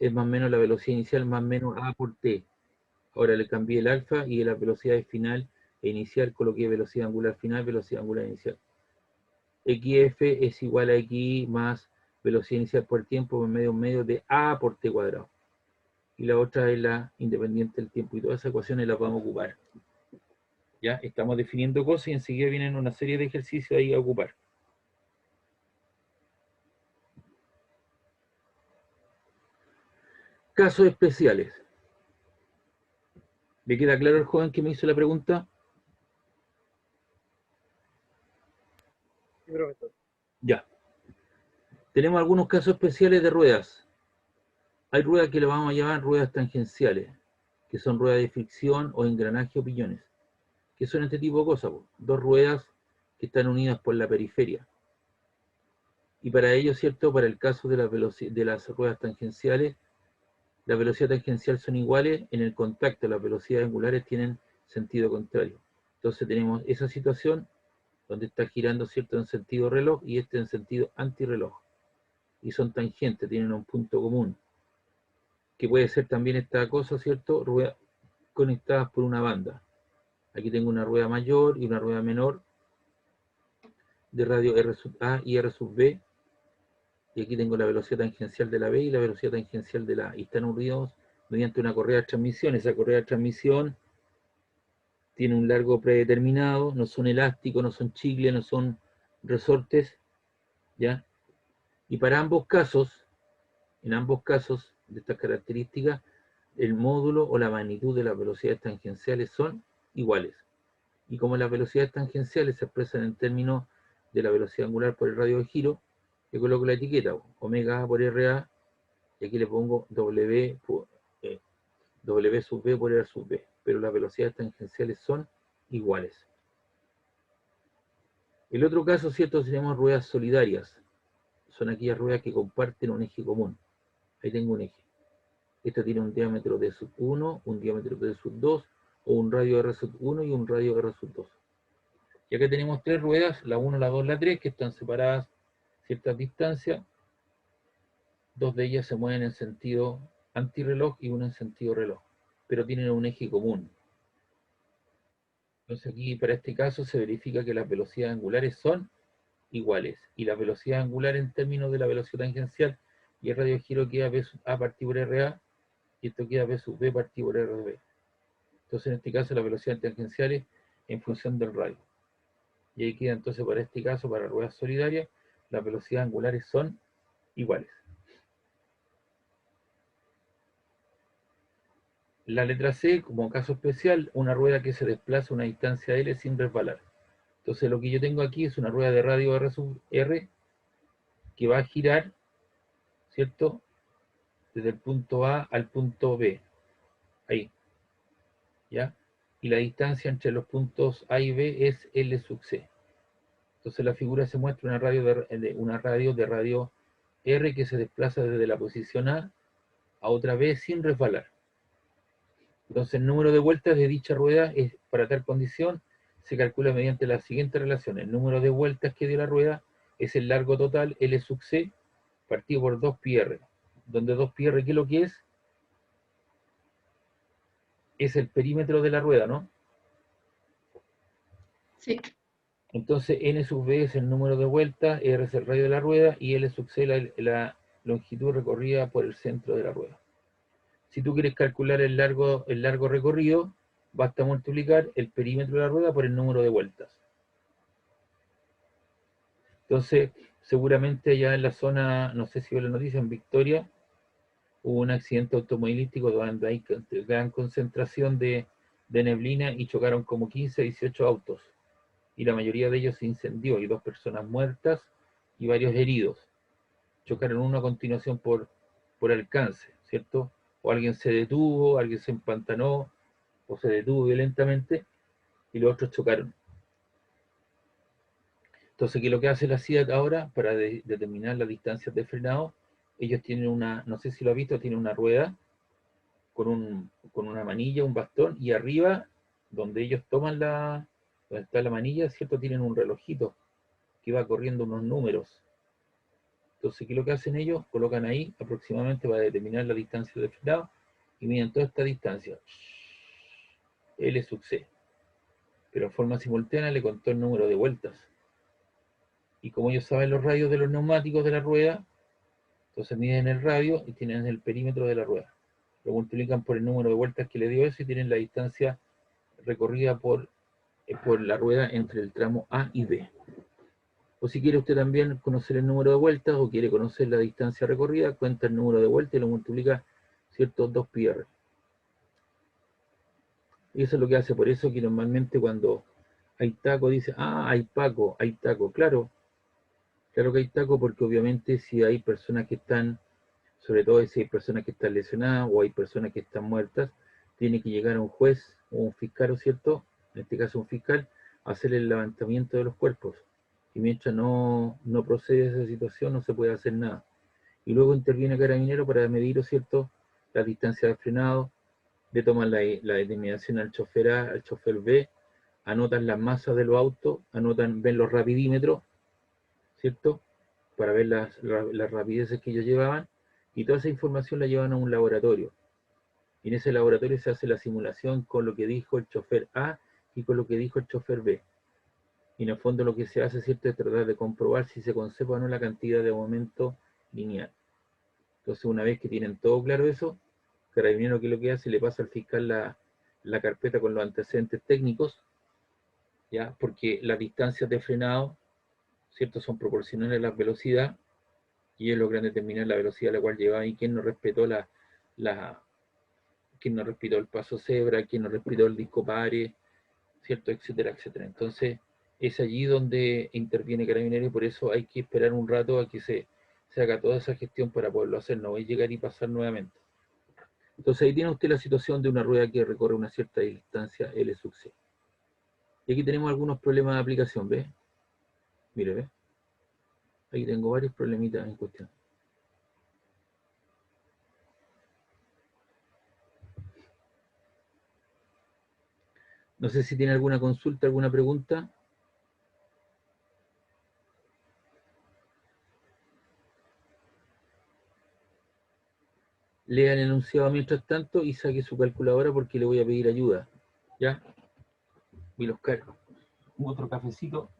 es más o menos la velocidad inicial más menos A por T. Ahora le cambié el alfa y de la velocidad final e inicial coloqué velocidad angular final, velocidad angular inicial. XF es igual a X más velocidad inicial por tiempo por medio de A por T cuadrado. Y la otra es la independiente del tiempo. Y todas esas ecuaciones las vamos a ocupar. Ya estamos definiendo cosas y enseguida vienen una serie de ejercicios ahí a ocupar. Casos especiales. ¿Le queda claro al joven que me hizo la pregunta? Sí, profesor. Ya. Tenemos algunos casos especiales de ruedas. Hay ruedas que le vamos a llamar ruedas tangenciales, que son ruedas de fricción o engranaje o piñones, que son este tipo de cosas, dos ruedas que están unidas por la periferia. Y para ello, ¿cierto? Para el caso de las ruedas tangenciales, la velocidad tangencial son iguales en el contacto, las velocidades angulares tienen sentido contrario. Entonces tenemos esa situación donde está girando, ¿cierto? En sentido reloj y este en sentido antirreloj. Y son tangentes, tienen un punto común, que puede ser también esta cosa, ¿cierto? Ruedas conectadas por una banda. Aquí tengo una rueda mayor y una rueda menor de radio R sub A y R sub B. Y aquí tengo la velocidad tangencial de la B y la velocidad tangencial de la A. Y están unidos mediante una correa de transmisión. Esa correa de transmisión tiene un largo predeterminado, no son elásticos, no son chicles, no son resortes, ¿ya? Y para ambos casos, en ambos casos de estas características, el módulo o la magnitud de las velocidades tangenciales son iguales. Y como las velocidades tangenciales se expresan en términos de la velocidad angular por el radio de giro, le coloco la etiqueta, omega A por RA, y aquí le pongo W sub B por R sub B, pero las velocidades tangenciales son iguales. El otro caso, ¿cierto? Tenemos ruedas solidarias. Son aquellas ruedas que comparten un eje común. Ahí tengo un eje. Esta tiene un diámetro de sub 1, un diámetro de sub 2, o un radio R sub 1 y un radio R sub 2. Y acá tenemos tres ruedas, la 1, la 2, la 3, que están separadas ciertas distancias. Dos de ellas se mueven en sentido antirreloj y una en sentido reloj, pero tienen un eje común. Entonces aquí para este caso se verifica que las velocidades angulares son iguales, y la velocidad angular en términos de la velocidad tangencial y el radio de giro queda B sub A partido por RA, y esto queda B sub B partido por RB. Entonces, en este caso, las velocidades tangenciales en función del radio. Y ahí queda entonces para este caso, para ruedas solidarias, las velocidades angulares son iguales. La letra C, como caso especial, una rueda que se desplaza una distancia L sin resbalar. Entonces lo que yo tengo aquí es una rueda de radio R sub R que va a girar, ¿cierto? Desde el punto A al punto B. Ahí. ¿Ya? Y la distancia entre los puntos A y B es L sub C. Entonces la figura se muestra una radio de radio R que se desplaza desde la posición A otra B sin resbalar. Entonces el número de vueltas de dicha rueda para tal condición se calcula mediante la siguiente relación. El número de vueltas que dio la rueda es el largo total L sub C partido por 2πr, donde 2πr, ¿qué es lo que es? Es el perímetro de la rueda, ¿no? Sí. Entonces n sub b es el número de vueltas, r es el radio de la rueda y L sub c la longitud recorrida por el centro de la rueda. Si tú quieres calcular el largo recorrido, basta multiplicar el perímetro de la rueda por el número de vueltas. Entonces, seguramente allá en la zona, no sé si veo la noticia, en Victoria, hubo un accidente automovilístico donde hay gran concentración de neblina y chocaron como 15, 18 autos. Y la mayoría de ellos se incendió, y 2 personas muertas y varios heridos. Chocaron uno a continuación por alcance, ¿cierto? O alguien se detuvo, alguien se empantanó, o se detuvo violentamente, y los otros chocaron. Entonces, ¿qué es lo que hace la CIAT ahora para determinar las distancias de frenado? Ellos tienen una, no sé si lo has visto, tienen una rueda con una manilla, un bastón, y arriba, donde ellos toman donde está la manilla, ¿cierto? Tienen un relojito que va corriendo unos números. Entonces, ¿qué es lo que hacen ellos? Colocan ahí aproximadamente para determinar la distancia de frenado y miden toda esta distancia. L sub C. Pero en forma simultánea le contó el número de vueltas. Y como ellos saben los radios de los neumáticos de la rueda, entonces miden el radio y tienen el perímetro de la rueda. Lo multiplican por el número de vueltas que le dio eso y tienen la distancia recorrida por la rueda entre el tramo A y B. O si quiere usted también conocer el número de vueltas o quiere conocer la distancia recorrida, cuenta el número de vueltas y lo multiplica, ¿cierto? 2πr. Y eso es lo que hace. Por eso que normalmente cuando hay taco dice, hay Paco, hay taco. Claro que hay taco porque obviamente si hay personas que están, sobre todo si hay personas que están lesionadas o hay personas que están muertas, tiene que llegar a un juez o un fiscal, ¿cierto? En este caso un fiscal, a hacer el levantamiento de los cuerpos. Y mientras no procede esa situación, no se puede hacer nada. Y luego interviene Carabinero para medir, ¿cierto?, la distancia de frenado, le toman la determinación al chofer A, al chofer B, anotan las masas de los autos, ven los rapidímetros, ¿cierto?, para ver las rapideces que ellos llevaban, y toda esa información la llevan a un laboratorio. Y en ese laboratorio se hace la simulación con lo que dijo el chofer A y con lo que dijo el chofer B. Y en el fondo lo que se hace, ¿cierto?, es tratar de comprobar si se conserva o no la cantidad de momento lineal. Entonces, una vez que tienen todo claro eso, Carabinero, ¿qué es lo que hace? Le pasa al fiscal la carpeta con los antecedentes técnicos, ¿ya? Porque las distancias de frenado, ¿cierto?, son proporcionales a la velocidad, y ellos logran determinar la velocidad a la cual llevaba y quién no respetó quién no respetó el paso cebra, quién no respetó el disco pare, ¿cierto?, etcétera, etcétera. Entonces, es allí donde interviene Carabinero y por eso hay que esperar un rato a que se haga toda esa gestión para poderlo hacer, no voy a llegar y pasar nuevamente. Entonces ahí tiene usted la situación de una rueda que recorre una cierta distancia L sub C. Y aquí tenemos algunos problemas de aplicación, ¿ve? Mire, ¿ve? Ahí tengo varios problemitas en cuestión. No sé si tiene alguna consulta, alguna pregunta. Lea el enunciado mientras tanto y saque su calculadora porque le voy a pedir ayuda. ¿Ya? Y los cargo. Otro cafecito.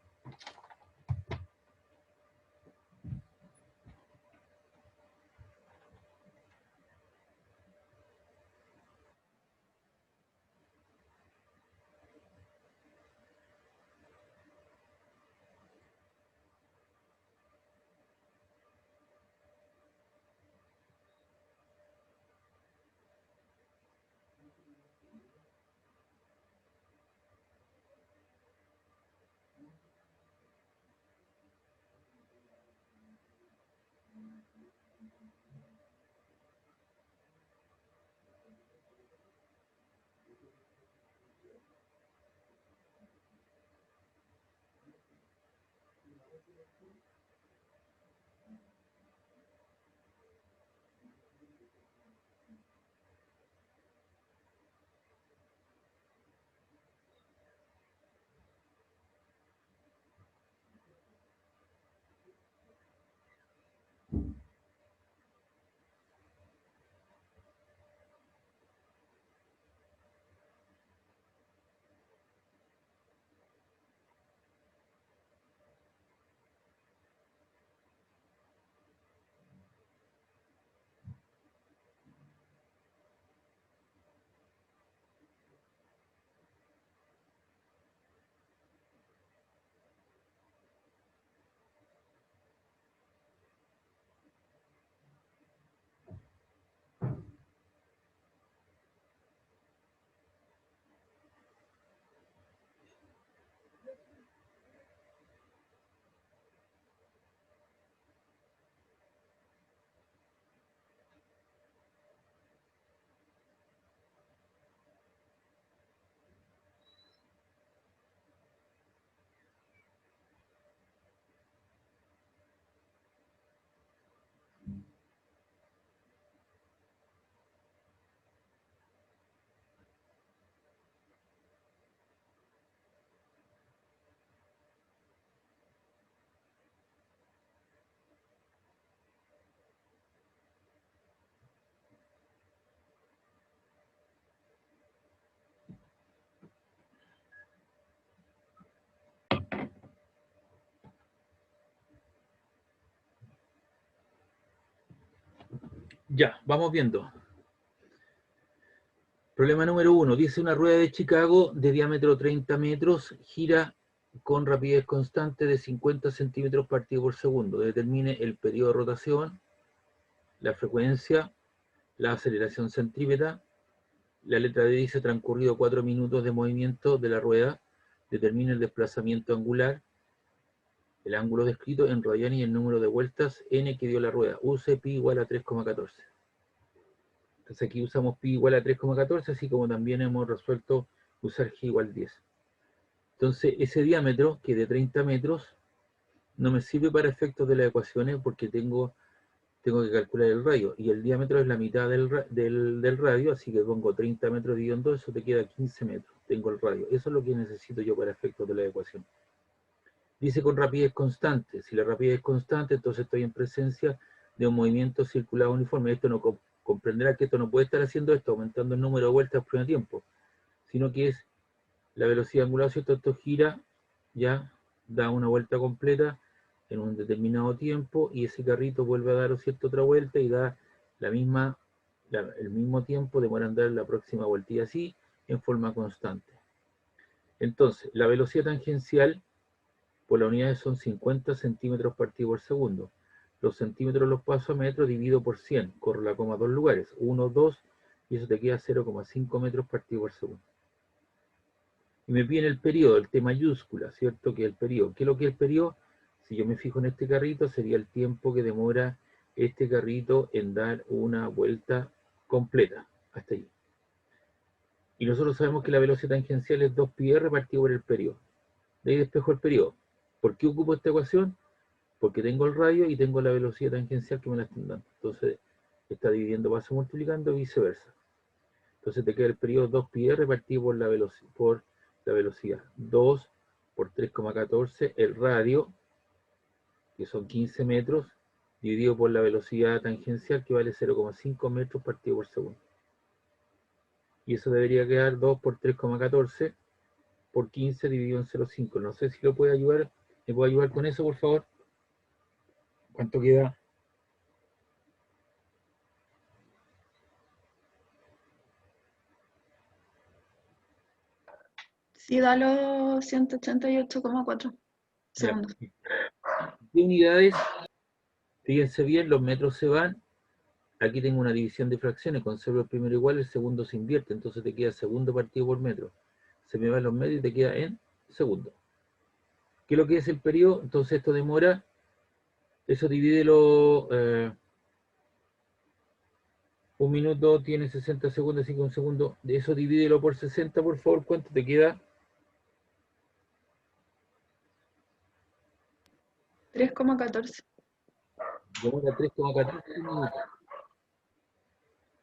Ya, vamos viendo. Problema número 1. Dice una rueda de Chicago de diámetro 30 metros, gira con rapidez constante de 50 centímetros partido por segundo. Determine el periodo de rotación, la frecuencia, la aceleración centrípeta. La letra D dice transcurrido 4 minutos de movimiento de la rueda. Determine el desplazamiento angular, el ángulo descrito en radianes y el número de vueltas n que dio la rueda. Use pi igual a 3,14. Entonces aquí usamos pi igual a 3,14, así como también hemos resuelto usar g igual a 10. Entonces ese diámetro, que es de 30 metros, no me sirve para efectos de las ecuaciones porque tengo que calcular el radio. Y el diámetro es la mitad del radio, así que pongo 30 metros dividido en 2, eso te queda 15 metros. Tengo el radio. Eso es lo que necesito yo para efectos de la ecuación. Dice con rapidez constante. Si la rapidez es constante, entonces estoy en presencia de un movimiento circular uniforme. Esto no comprenderá que esto no puede estar haciendo esto, aumentando el número de vueltas por primer tiempo, sino que es la velocidad angular, ¿cierto? Esto gira, ya da una vuelta completa en un determinado tiempo y ese carrito vuelve a dar, ¿cierto?, otra vuelta y da el mismo tiempo, demora en dar la próxima vuelta y así en forma constante. Entonces, la velocidad tangencial por las unidades son 50 centímetros partido por segundo. Los centímetros los paso a metros, divido por 100, corro la coma a dos lugares, 1, 2, y eso te queda 0,5 metros partido por segundo. Y me piden el periodo, el T mayúscula, ¿cierto? Que es el periodo. ¿Qué es lo que es el periodo? Si yo me fijo en este carrito, sería el tiempo que demora este carrito en dar una vuelta completa, hasta ahí. Y nosotros sabemos que la velocidad tangencial es 2πr partido por el periodo. De ahí despejo el periodo. ¿Por qué ocupo esta ecuación? Porque tengo el radio y tengo la velocidad tangencial que me la están dando. Entonces, está dividiendo, paso multiplicando y viceversa. Entonces te queda el periodo 2πr partido por la velocidad. 2 por 3,14, el radio, que son 15 metros, dividido por la velocidad tangencial, que vale 0,5 metros partido por segundo. Y eso debería quedar 2 por 3,14 por 15 dividido en 0,5. No sé si lo puede ayudar. ¿Me puede ayudar con eso, por favor? ¿Cuánto queda? Sí, da los 188,4 Ya. segundos. ¿Qué unidades? Fíjense bien, los metros se van. Aquí tengo una división de fracciones, conservo el primero igual, el segundo se invierte, entonces te queda segundo partido por metro. Se me van los medios y te queda en segundo. ¿Qué es lo que es el periodo? Entonces esto demora, eso divídelo, un minuto tiene 60 segundos, así que un segundo, de eso divídelo por 60, por favor, ¿cuánto te queda? 3,14. Demora 3,14 minutos.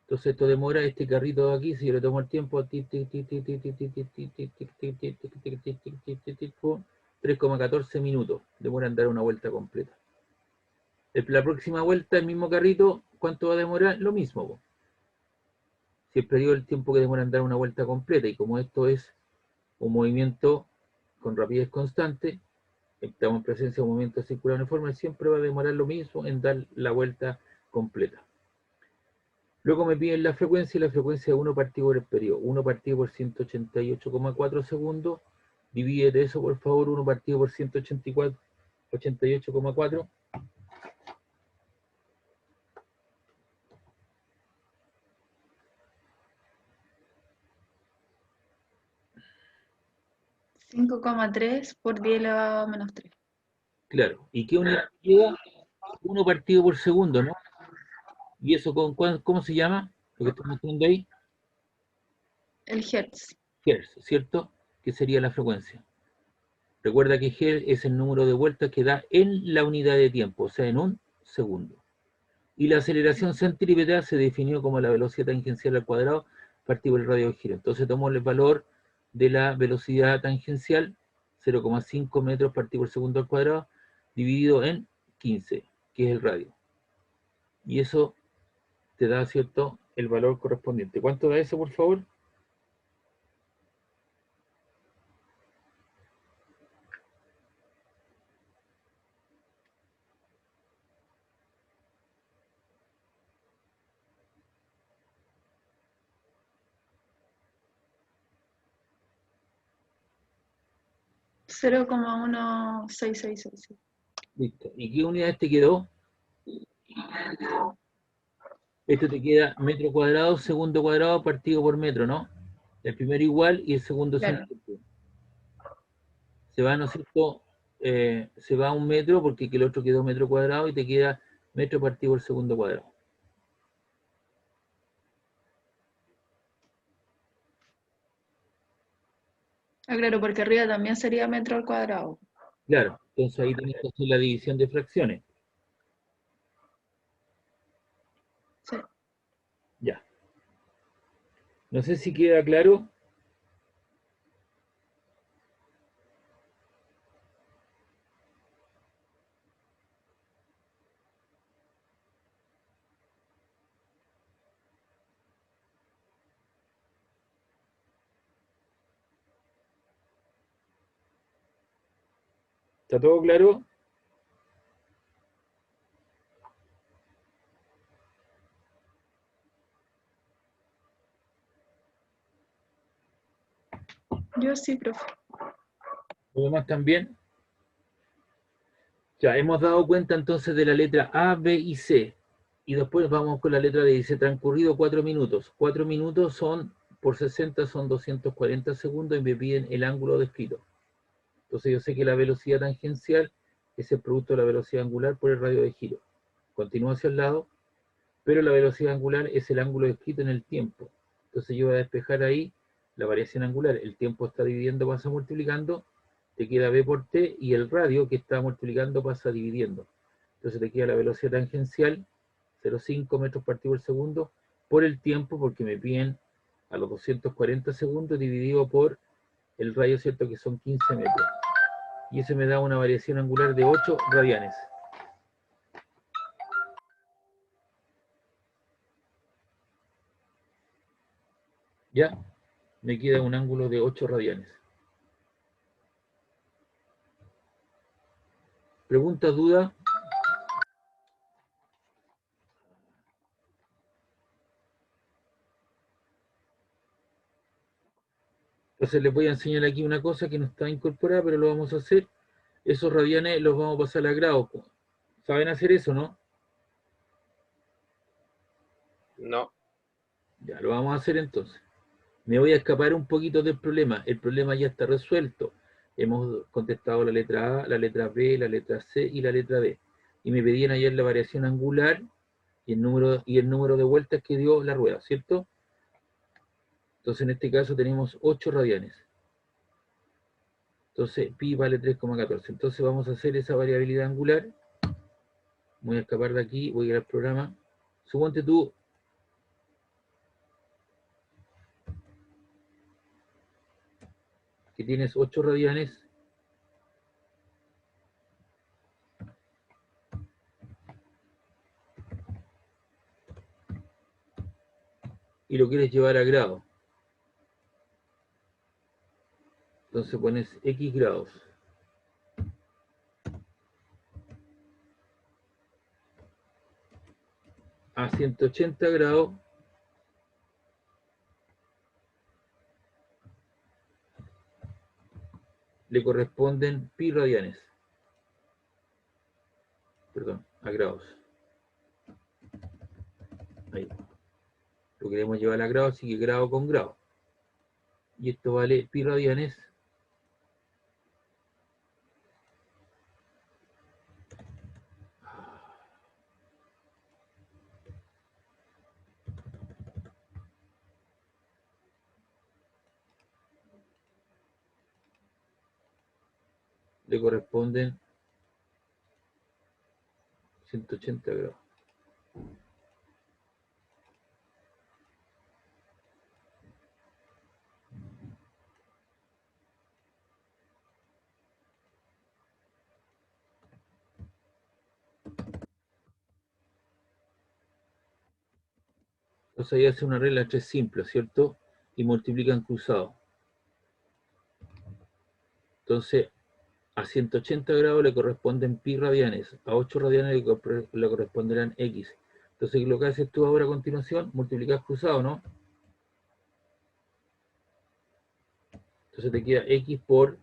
Entonces esto demora este carrito de aquí, si yo le tomo el tiempo, 3,14 minutos. Demora en dar una vuelta completa. La próxima vuelta, el mismo carrito, ¿cuánto va a demorar? Lo mismo. Si el periodo el tiempo que demora en dar una vuelta completa, y como esto es un movimiento con rapidez constante, estamos en presencia de un movimiento circular uniforme, siempre va a demorar lo mismo en dar la vuelta completa. Luego me piden la frecuencia, y la frecuencia es 1 partido por el periodo. 1 partido por 188,4 segundos. Divide de eso, por favor, 1 partido por 188,4. 5,3 por 10 elevado a menos 3. Claro. ¿Y qué unidad lleva? 1 partido por segundo, ¿no? ¿Y eso cómo se llama? Lo que estamos mostrando ahí. El Hertz. Hertz, ¿cierto? Que sería la frecuencia. Recuerda que Hertz es el número de vueltas que da en la unidad de tiempo, o sea, en un segundo. Y la aceleración centrípeta se definió como la velocidad tangencial al cuadrado partido por el radio de giro. Entonces tomó el valor de la velocidad tangencial, 0,5 metros partido por segundo al cuadrado, dividido en 15, que es el radio. Y eso te da, ¿cierto?, el valor correspondiente. ¿Cuánto da eso, por favor? 0,1666. Listo. ¿Y qué unidades te quedó? Esto te queda metro cuadrado, segundo cuadrado partido por metro, ¿no? El primero igual y el segundo sin Claro. punto. Se va, ¿no es cierto? Se va a un metro porque el otro quedó metro cuadrado y te queda metro partido por segundo cuadrado. Ah, claro, porque arriba también sería metro al cuadrado. Claro, entonces ahí tenés que hacer la división de fracciones. Sí. Ya. No sé si queda claro. ¿Está todo claro? Yo sí, profe. ¿Los demás también? Ya, hemos dado cuenta entonces de la letra A, B y C. Y después vamos con la letra D. Dice, transcurrido 4 minutos. 4 minutos son, por 60 son 240 segundos y me piden el ángulo descrito. Entonces yo sé que la velocidad tangencial es el producto de la velocidad angular por el radio de giro. Continúa hacia el lado, pero la velocidad angular es el ángulo descrito en el tiempo. Entonces yo voy a despejar ahí la variación angular. El tiempo está dividiendo, pasa multiplicando, te queda B por T, y el radio que está multiplicando pasa dividiendo. Entonces te queda la velocidad tangencial, 0,5 metros partido por segundo, por el tiempo, porque me piden a los 240 segundos dividido por el radio, ¿cierto? Que son 15 metros. Y eso me da una variación angular de 8 radianes. ¿Ya? Me queda un ángulo de 8 radianes. ¿Pregunta, duda? Entonces les voy a enseñar aquí una cosa que no está incorporada, pero lo vamos a hacer. Esos radianes los vamos a pasar a grados. ¿Saben hacer eso, no? No. Ya, lo vamos a hacer entonces. Me voy a escapar un poquito del problema. El problema ya está resuelto. Hemos contestado la letra A, la letra B, la letra C y la letra D. Y me pedían ayer la variación angular y el número de vueltas que dio la rueda, ¿cierto? Entonces en este caso tenemos 8 radianes. Entonces pi vale 3,14. Entonces vamos a hacer esa variabilidad angular. Voy a escapar de aquí, voy a ir al programa. Suponte tú que tienes 8 radianes y lo quieres llevar a grado. Entonces pones X grados. A 180 grados le corresponden pi radianes. Perdón, a grados. Ahí. Lo queremos llevar a grado, así que grado con grado. Y esto vale pi radianes. Le corresponden 180 grados. Entonces ahí hace una regla 3 simple, ¿cierto? Y multiplican cruzado. Entonces, a 180 grados le corresponden pi radianes, a 8 radianes le corresponderán X. Entonces, lo que haces tú ahora a continuación, multiplicas cruzado, ¿no? Entonces te queda X por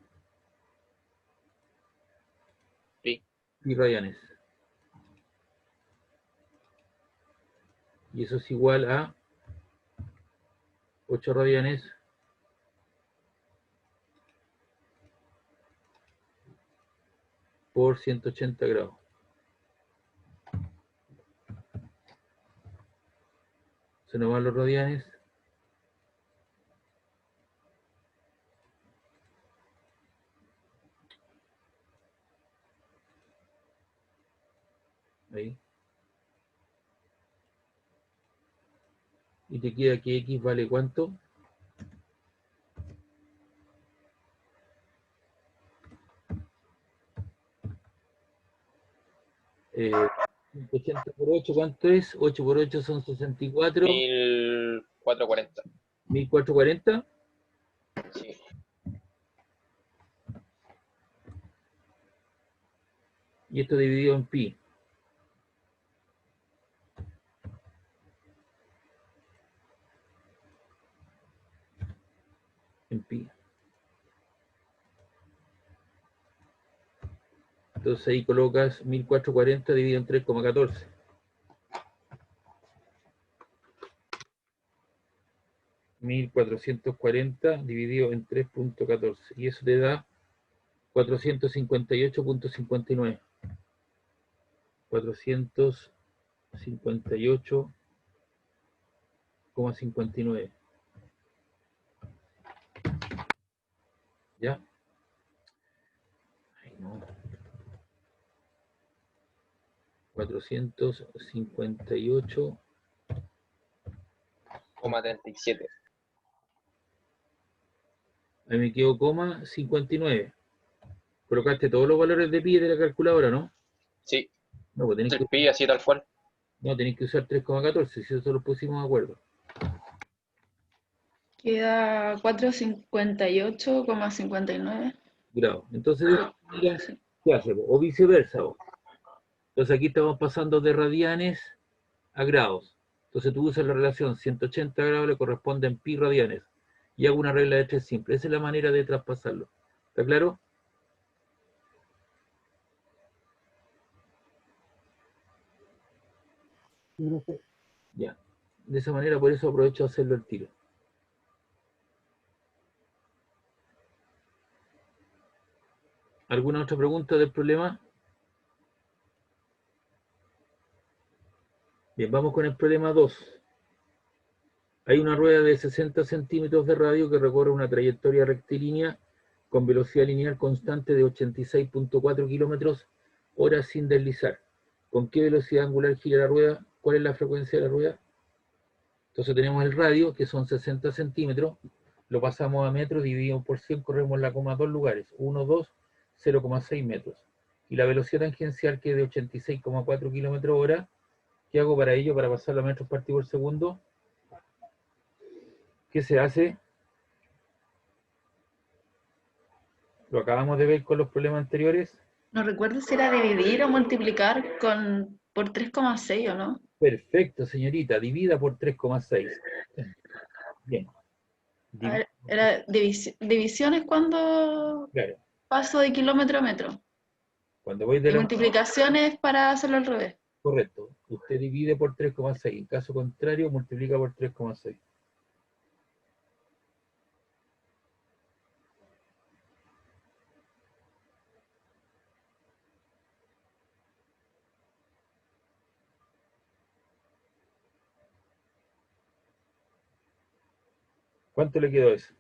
pi radianes. Y eso es igual a 8 radianes por 180 grados. Se nos van los radianes. Ahí. Y te queda que x vale ¿cuánto? Eh, 180 por 8, ¿cuánto es? 8 por 8 son 64. 1440. 1440. Sí. Y esto dividido en pi. En pi. Entonces ahí colocas 1440 dividido en 3,14. $1,440 dividido en 3.14. Y eso te da 458.59. 458,59. ¿Ya? Ay, no. 458. 37. Ahí me quedo coma 59. Colocaste todos los valores de pi de la calculadora, ¿no? Sí. No, pues tenéis 3 pi así tal cual. que usar 3,14, si eso lo pusimos de acuerdo. Queda 458,59 Grados. Entonces, de esta manera, ¿qué hace? O viceversa. Entonces aquí estamos pasando de radianes a grados. Entonces tú usas la relación 180 grados le corresponden pi radianes. Y hago una regla de 3 simple. Esa es la manera de traspasarlo. ¿Está claro? Sí, profe. Ya. De esa manera, por eso aprovecho de hacerlo al tiro. ¿Alguna otra pregunta del problema? Bien, vamos con el problema 2. Hay una rueda de 60 centímetros de radio que recorre una trayectoria rectilínea con velocidad lineal constante de 86.4 kilómetros hora sin deslizar. ¿Con qué velocidad angular gira la rueda? ¿Cuál es la frecuencia de la rueda? Entonces tenemos el radio, que son 60 centímetros, lo pasamos a metros, dividimos por 100, corremos la coma a dos lugares, 1, 2, 0,6 metros. Y la velocidad tangencial, que es de 86,4 kilómetros hora, ¿qué hago para ello? Para pasarlo a metros partidos por segundo. ¿Qué se hace? Lo acabamos de ver con los problemas anteriores. No recuerdo si era dividir o multiplicar por 3,6 o no. Perfecto, señorita. Divida por 3,6. Bien. A ver, era divisiones cuando Claro. paso de kilómetro a metro. Cuando voy de Y la... multiplicaciones para hacerlo al revés. Correcto. Usted divide por 3,6. En caso contrario, multiplica por 3,6. ¿Cuánto le quedó eso?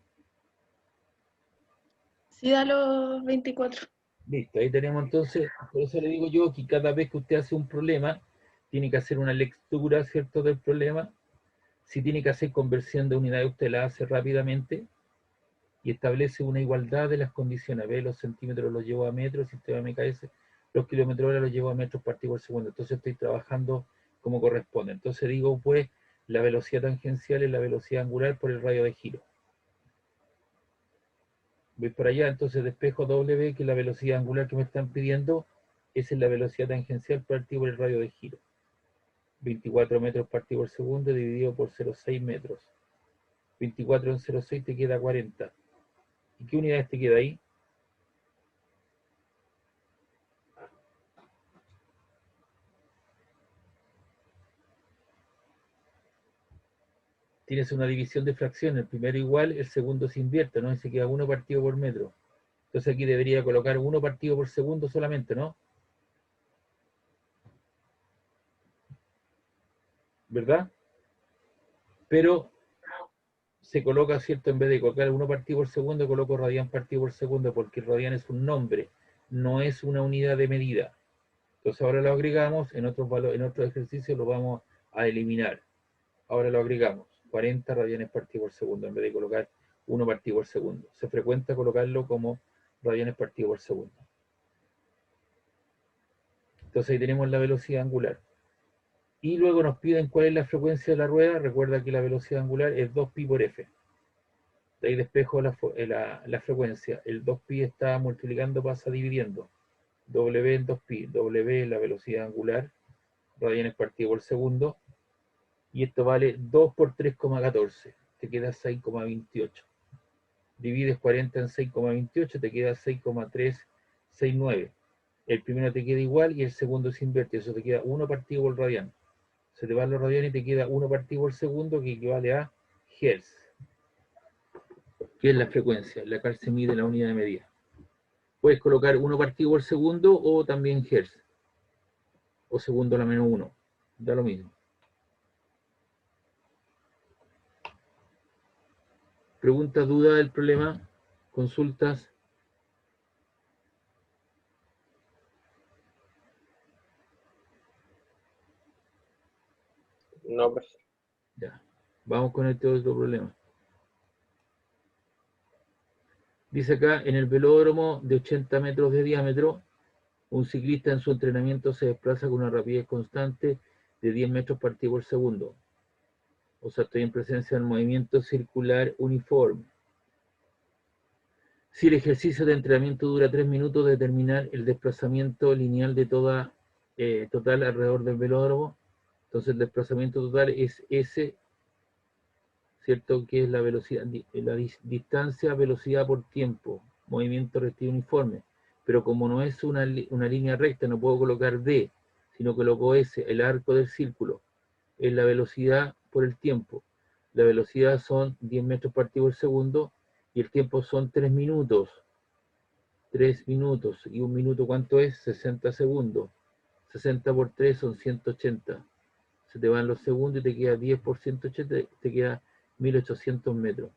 Sí, da los 24. Listo, ahí tenemos entonces, por eso le digo yo que cada vez que usted hace un problema, tiene que hacer una lectura, ¿cierto?, del problema. Si tiene que hacer conversión de unidades, usted la hace rápidamente y establece una igualdad de las condiciones. Ve, los centímetros los llevo a metros, sistema MKS, los kilómetros hora los llevo a metros partidos por segundo. Entonces estoy trabajando como corresponde. Entonces digo, pues, la velocidad tangencial es la velocidad angular por el radio de giro. Voy por allá, entonces despejo W, que es la velocidad angular que me están pidiendo, esa es la velocidad tangencial partido por el radio de giro. 24 metros partido por segundo dividido por 0,6 metros. 24 en 0,6 te queda 40. ¿Y qué unidades te queda ahí? tienes una división de fracción, el primero igual, el segundo se invierte, ¿no? Y se queda 1 partido por metro. Entonces aquí debería colocar 1 partido por segundo solamente, ¿no? ¿Verdad? Pero se coloca, ¿cierto? En vez de colocar 1 partido por segundo, coloco radián partido por segundo, porque el radián es un nombre, no es una unidad de medida. Entonces ahora lo agregamos, en otros ejercicios lo vamos a eliminar. Ahora lo agregamos, 40 radianes partido por segundo, en vez de colocar 1 partido por segundo. Se frecuenta colocarlo como radianes partido por segundo. Entonces ahí tenemos la velocidad angular. Y luego nos piden cuál es la frecuencia de la rueda. Recuerda que la velocidad angular es 2pi por f. De ahí despejo la frecuencia. El 2pi está multiplicando, pasa dividiendo. W en 2pi. W es la velocidad angular, radianes partido por segundo. Y esto vale 2 por 3,14. Te queda 6,28. Divides 40 en 6,28, te queda 6,369. El primero te queda igual y el segundo se invierte. Eso te queda 1 partido por radián. Se te van los radianes y te queda 1 partido por segundo, que equivale a Hz, que es la frecuencia, la cual se mide la unidad de medida. Puedes colocar 1 partido por segundo o también Hz, o segundo a la menos 1, da lo mismo. Preguntas, dudas del problema, consultas. No, profe. Ya, vamos con este otro problema. Dice acá, en el velódromo de 80 metros de diámetro, un ciclista en su entrenamiento se desplaza con una rapidez constante de 10 metros partido por segundo. O sea, estoy en presencia del movimiento circular uniforme. Si el ejercicio de entrenamiento dura 3 minutos, determinar el desplazamiento lineal de total alrededor del velódromo. Entonces el desplazamiento total es S, ¿cierto? Que es la velocidad, la distancia, velocidad por tiempo, movimiento restivo uniforme. Pero como no es una línea recta, no puedo colocar D, sino coloco S, el arco del círculo. Es la velocidad por el tiempo. La velocidad son 10 metros partido por segundo y el tiempo son 3 minutos. 3 minutos. ¿Y un minuto cuánto es? 60 segundos. 60 por 3 son 180. Se te van los segundos y te queda 10 por 180, te queda 1800 metros.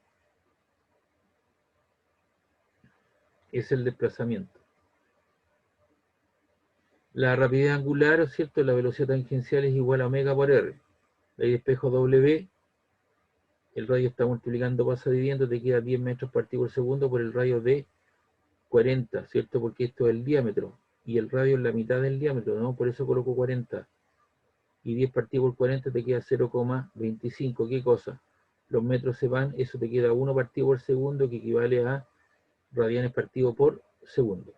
Es el desplazamiento. La rapidez angular, ¿cierto? La velocidad tangencial es igual a omega por R. De ahí despejo W. El radio está multiplicando, pasa dividiendo, te queda 10 metros partido por segundo por el radio de 40, ¿cierto? Porque esto es el diámetro. Y el radio es la mitad del diámetro, ¿no? Por eso coloco 40. Y 10 partido por 40 te queda 0,25. ¿Qué cosa? Los metros se van, eso te queda 1 partido por segundo, que equivale a radianes partido por segundo.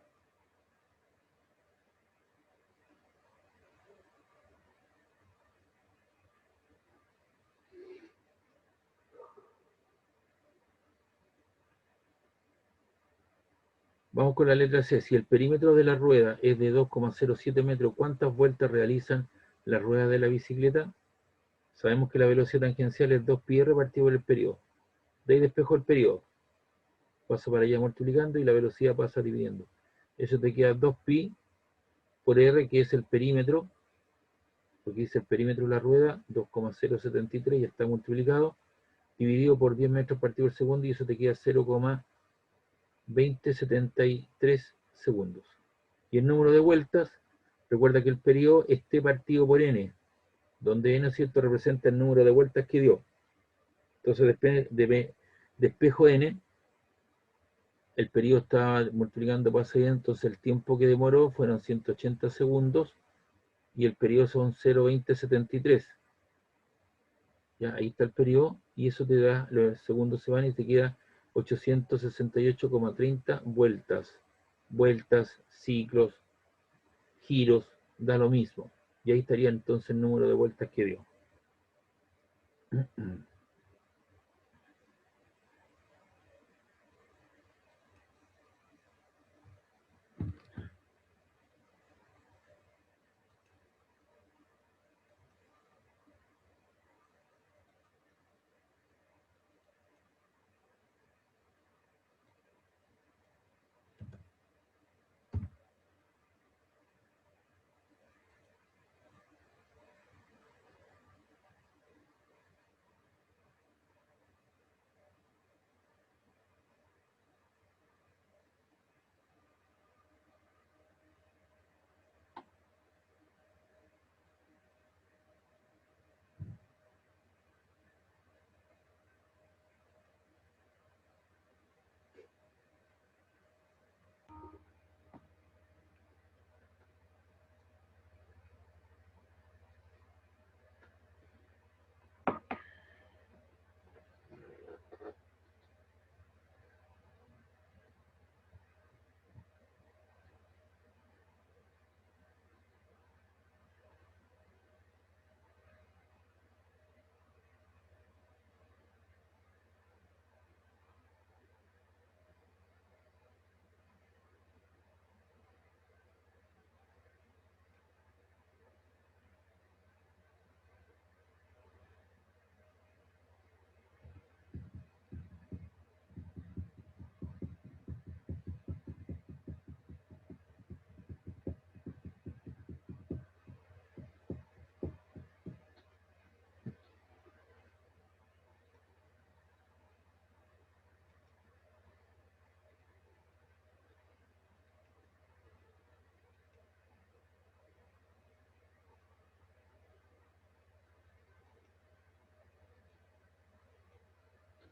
Vamos con la letra C. Si el perímetro de la rueda es de 2,07 metros, ¿cuántas vueltas realizan las ruedas de la bicicleta? Sabemos que la velocidad tangencial es 2pi r partido por el periodo. De ahí despejo el periodo. Paso para allá multiplicando y la velocidad pasa dividiendo. Eso te queda 2pi por r, que es el perímetro, porque dice el perímetro de la rueda, 2,073, ya está multiplicado, dividido por 10 metros partido por segundo, y eso te queda 0,2073 segundos. Y el número de vueltas, recuerda que el periodo es t partido por n, donde n, ¿cierto?, representa el número de vueltas que dio. Entonces despejo n, el periodo estaba multiplicando pasa bien, entonces el tiempo que demoró fueron 180 segundos y el periodo son 0,2073. Ya, ahí está el periodo y eso te da, los segundos se van y te queda 868,30 vueltas. Vueltas, ciclos, giros, da lo mismo. Y ahí estaría entonces el número de vueltas que dio.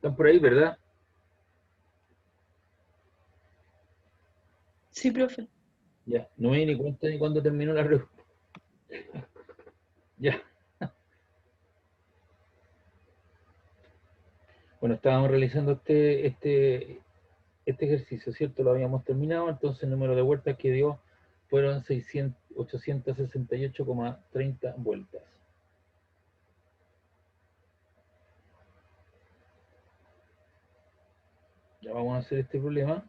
¿Están por ahí, verdad? Sí, profe. Ya, no me di ni cuenta ni cuándo terminó la reunión. Ya. Bueno, estábamos realizando este ejercicio, ¿cierto? Lo habíamos terminado, entonces el número de vueltas que dio fueron 868,30 vueltas. Ya vamos a hacer este problema.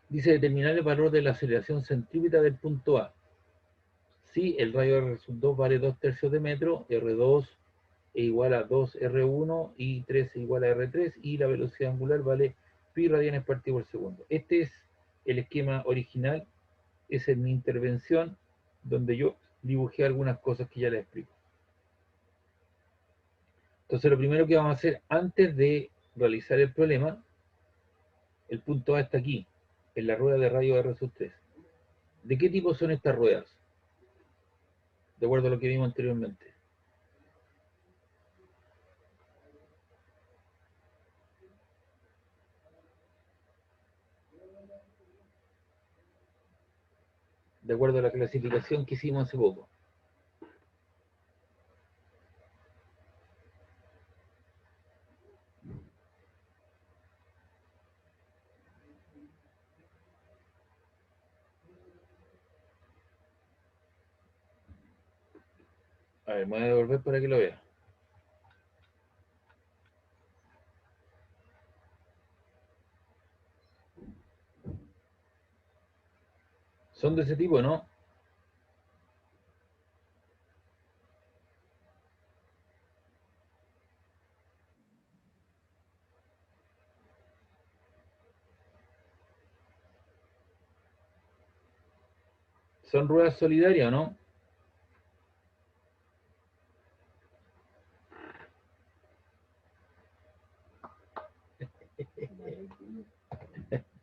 Dice determinar el valor de la aceleración centrípeta del punto A. Si el radio R2 vale 2/3 de metro, R2 es igual a 2R1 y 3 es igual a R3 y la velocidad angular vale pi radianes partido por segundo. Este es el esquema original, es en mi intervención donde yo dibujé algunas cosas que ya les explico. Entonces lo primero que vamos a hacer antes de realizar el problema, el punto A está aquí, en la rueda de radio R3. ¿De qué tipo son estas ruedas? De acuerdo a lo que vimos anteriormente. De acuerdo a la clasificación que hicimos hace poco. A ver, me voy a devolver para que lo vea. ¿Son de ese tipo, no? ¿Son ruedas solidarias o no?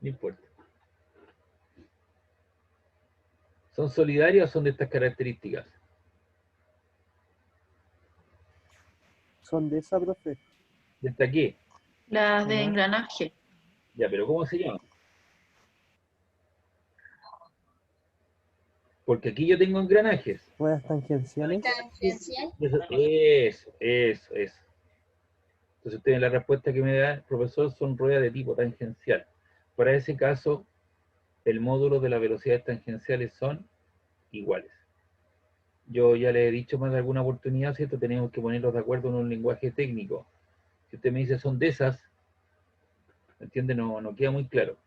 No importa. ¿Son solidarias o son de estas características? Son de esa, profe. ¿De esta qué? Las de Ajá. engranaje. Ya, pero ¿cómo se llama? Porque aquí yo tengo engranajes. Ruedas tangenciales. Eso. Entonces ustedes la respuesta que me da el profesor son ruedas de tipo tangencial. Para ese caso, el módulo de las velocidades tangenciales son iguales. Yo ya les he dicho más de alguna oportunidad, ¿cierto? Tenemos que ponerlos de acuerdo en un lenguaje técnico. Si usted me dice son de esas, ¿me entiende? No queda muy claro.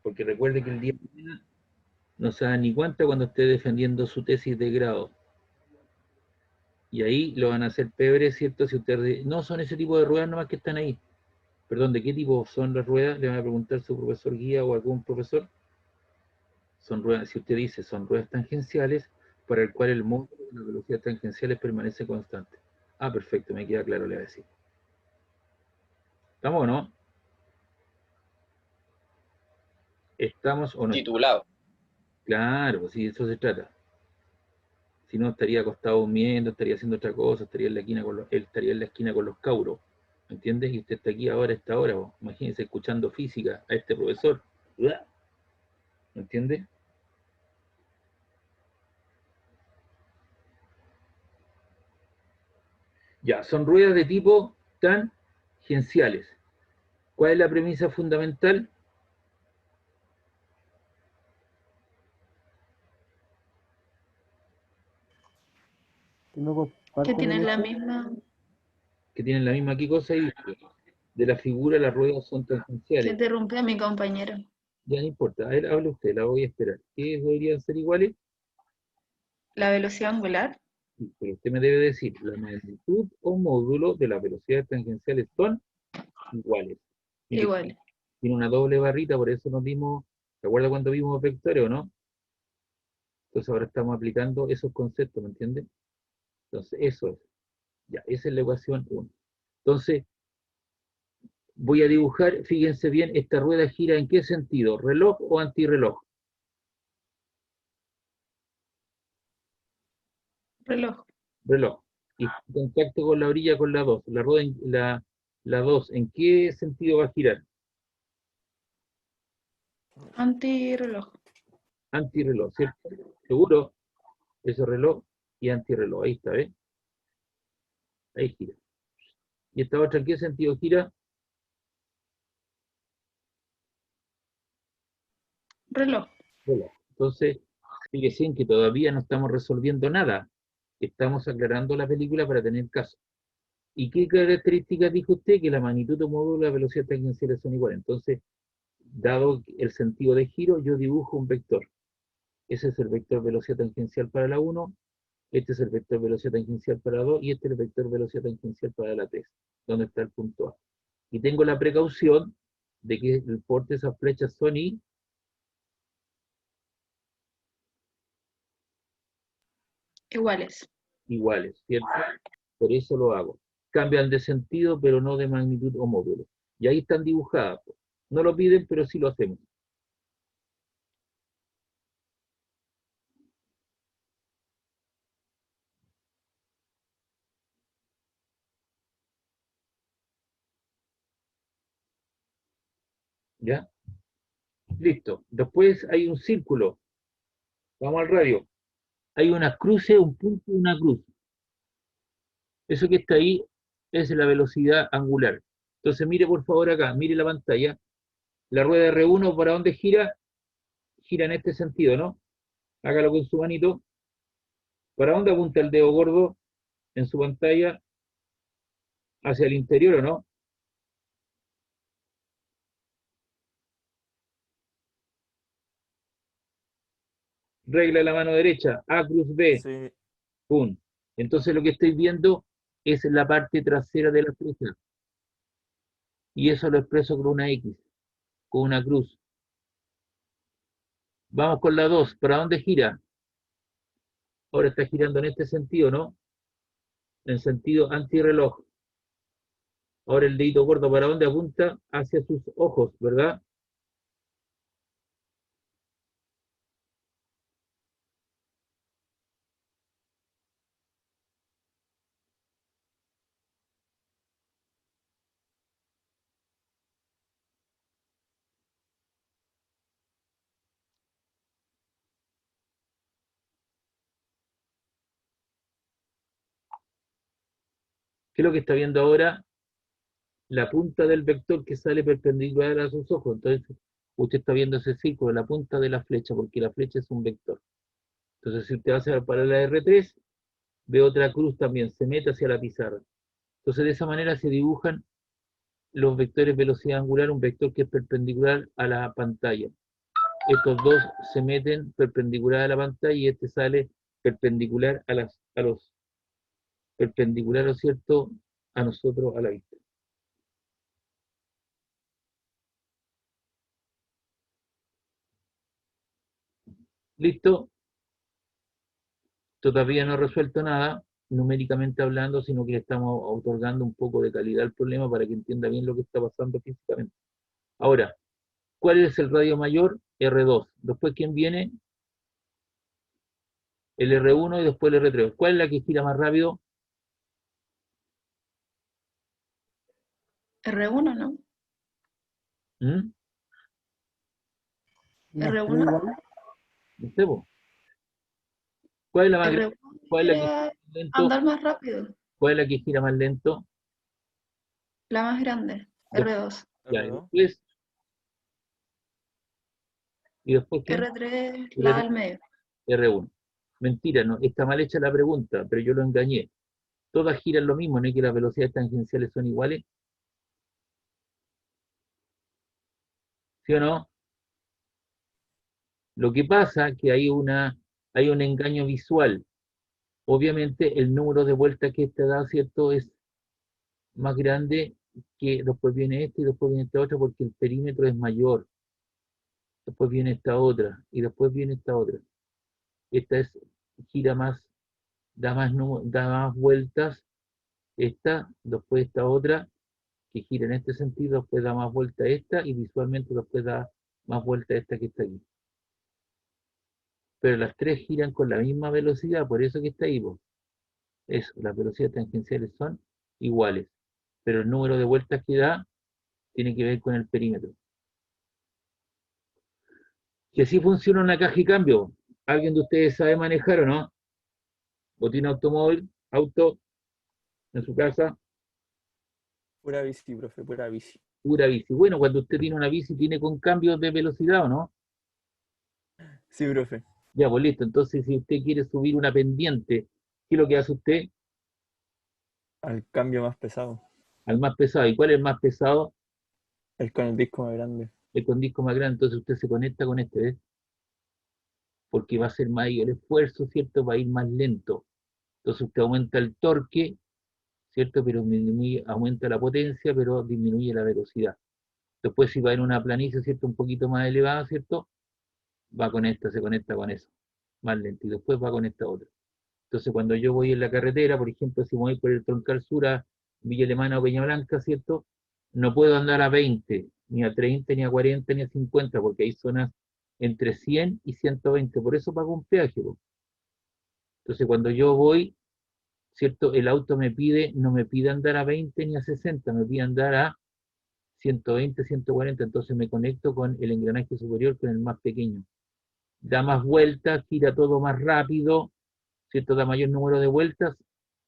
Porque recuerde que el día de mañana no se da ni cuenta cuando esté defendiendo su tesis de grado. Y ahí lo van a hacer pebre, ¿cierto? Si usted no son ese tipo de ruedas nomás que están ahí. Perdón, ¿de qué tipo son las ruedas? Le van a preguntar su profesor guía o algún profesor. Son ruedas, si usted dice, son ruedas tangenciales para el cual el módulo de las velocidades tangenciales permanece constante. Ah, perfecto, me queda claro, le voy a decir. ¿Estamos o no? ¿Estamos o no? Titulado. Claro, pues sí, de eso se trata. Si no, estaría acostado durmiendo, estaría haciendo otra cosa, estaría en la esquina con él estaría en la esquina con los cauros. ¿Me entiendes? Y usted está aquí ahora a esta hora, vos. Imagínese escuchando física a este profesor. ¿Me entiende? Ya, son ruedas de tipo tangenciales. ¿Cuál es la premisa fundamental? Que no Que comparten tienen el la eje. misma, Que tienen la misma ¿qué cosa ahí? De la figura las ruedas son que tangenciales. interrumpe a mi compañero. Ya no importa, a ver, hable usted, la voy a esperar. ¿Qué deberían ser iguales? La velocidad angular, Sí, pero usted me debe decir, la magnitud o módulo de las velocidades tangenciales son iguales. Mire, igual. tiene una doble barrita, por eso nos dimos, ¿se acuerda cuando vimos vectores o no? Entonces ahora estamos aplicando esos conceptos, ¿me entiende? Entonces, eso es. Ya, esa es la ecuación 1. Entonces, voy a dibujar, fíjense bien, esta rueda gira ¿en qué sentido? ¿Reloj o antirreloj? Reloj. reloj. Y contacto con la orilla con la 2. La 2, ¿en qué sentido va a girar? Antirreloj. Antirreloj, ¿cierto? ¿Seguro? Eso reloj y antirreloj. Ahí está, ¿ves? Ahí gira. ¿Y esta otra en qué sentido gira? Reloj. Reloj. Entonces, fíjense en que todavía no estamos resolviendo nada. Estamos aclarando la película para tener caso. ¿Y qué características dijo usted? Que la magnitud o módulo y la velocidad tangenciales son iguales. Entonces, dado el sentido de giro, yo dibujo un vector. Ese es el vector velocidad tangencial para la 1, este es el vector velocidad tangencial para la 2 y este es el vector velocidad tangencial para la 3, donde está el punto A. Y tengo la precaución de que el porte de esas flechas son Iguales. iguales, ¿cierto? Por eso lo hago. Cambian de sentido, pero no de magnitud o módulo. Y ahí están dibujadas. No lo piden, pero sí lo hacemos. ¿Ya? Listo. Después hay un círculo. Vamos al radio. Hay una cruce, un punto y una cruz. Eso que está ahí es la velocidad angular. Entonces mire por favor acá, mire la pantalla. La rueda R1, ¿para dónde gira? Gira en este sentido, ¿no? Hágalo con su manito. ¿Para dónde apunta el dedo gordo en su pantalla? ¿Hacia el interior o no? Regla de la mano derecha, A cruz B, Sí. pum. Entonces lo que estoy viendo es la parte trasera de la flecha. Y eso lo expreso con una X, con una cruz. Vamos con la 2. ¿Para dónde gira? Ahora está girando en este sentido, ¿no? En sentido antirreloj. Ahora el dedito gordo, ¿para dónde apunta? Hacia sus ojos, ¿verdad? ¿Qué es lo que está viendo ahora? La punta del vector que sale perpendicular a sus ojos. Entonces, usted está viendo ese círculo, la punta de la flecha, porque la flecha es un vector. Entonces, si usted va a hacer para la R3, ve otra cruz también, se mete hacia la pizarra. Entonces, de esa manera se dibujan los vectores velocidad angular, un vector que es perpendicular a la pantalla. Estos dos se meten perpendicular a la pantalla y este sale perpendicular a los perpendicular, ¿no es cierto?, a nosotros, a la vista. ¿Listo? Todavía no he resuelto nada, numéricamente hablando, sino que le estamos otorgando un poco de calidad al problema para que entienda bien lo que está pasando físicamente. Ahora, ¿cuál es el radio mayor? R2. Después, ¿quién viene? El R1 y después el R3. ¿Cuál es la que gira más rápido? R1, ¿no? ¿Mm? ¿Las tres R1. iguales? No sé, po. ¿Cuál es la más grande? R1 ¿Cuál es la que gira quiere más lento? andar más rápido. ¿Cuál es la que gira más lento? La más grande. De- R2. ya, R2. y después ¿quién? R3, la R3, del medio. R1. Mentira, no, está mal hecha la pregunta, pero yo lo engañé. Todas giran lo mismo, no es que las velocidades tangenciales son iguales, ¿sí o no? Lo que pasa es que hay un engaño visual. Obviamente el número de vueltas que este da, ¿cierto?, es más grande que después viene este y después viene esta otra porque el perímetro es mayor. Después viene esta otra y después viene esta otra. Esta es, gira más, da más vueltas, esta, después esta otra, que gira en este sentido, después da más vuelta esta y visualmente después da más vuelta esta que está aquí. Pero las tres giran con la misma velocidad, por eso que está ahí, po. Eso, las velocidades tangenciales son iguales, pero el número de vueltas que da tiene que ver con el perímetro. Que así funciona una caja y cambio. ¿Alguien de ustedes sabe manejar o no? ¿O tiene automóvil, auto en su casa? Pura bici, profe, pura bici. Pura bici. Bueno, cuando usted tiene una bici, ¿tiene con cambios de velocidad o no? Sí, profe. Ya, pues listo. Entonces, si usted quiere subir una pendiente, ¿qué es lo que hace usted? Al cambio más pesado. Al más pesado. ¿Y cuál es el más pesado? El con el disco más grande. El con disco más grande. Entonces usted se conecta con este, ¿ves? Porque va a ser mayor el esfuerzo, ¿cierto? Va a ir más lento. Entonces usted aumenta el torque, ¿cierto? Pero aumenta la potencia, pero disminuye la velocidad. Después si va en una planicie, ¿cierto? Un poquito más elevada, ¿cierto? Va con esta, se conecta con eso, más lento. Y después va con esta otra. Entonces cuando yo voy en la carretera, por ejemplo, si voy por el Troncal Sur a Villa Alemana o Peña Blanca, ¿cierto? No puedo andar a 20, ni a 30, ni a 40, ni a 50, porque hay zonas entre 100 y 120. Por eso pago un peaje, po. Entonces cuando yo voy, ¿cierto? El auto no me pide andar a 20 ni a 60, me pide andar a 120, 140, entonces me conecto con el engranaje superior, con el más pequeño. Da más vueltas, gira todo más rápido, ¿cierto? Da mayor número de vueltas,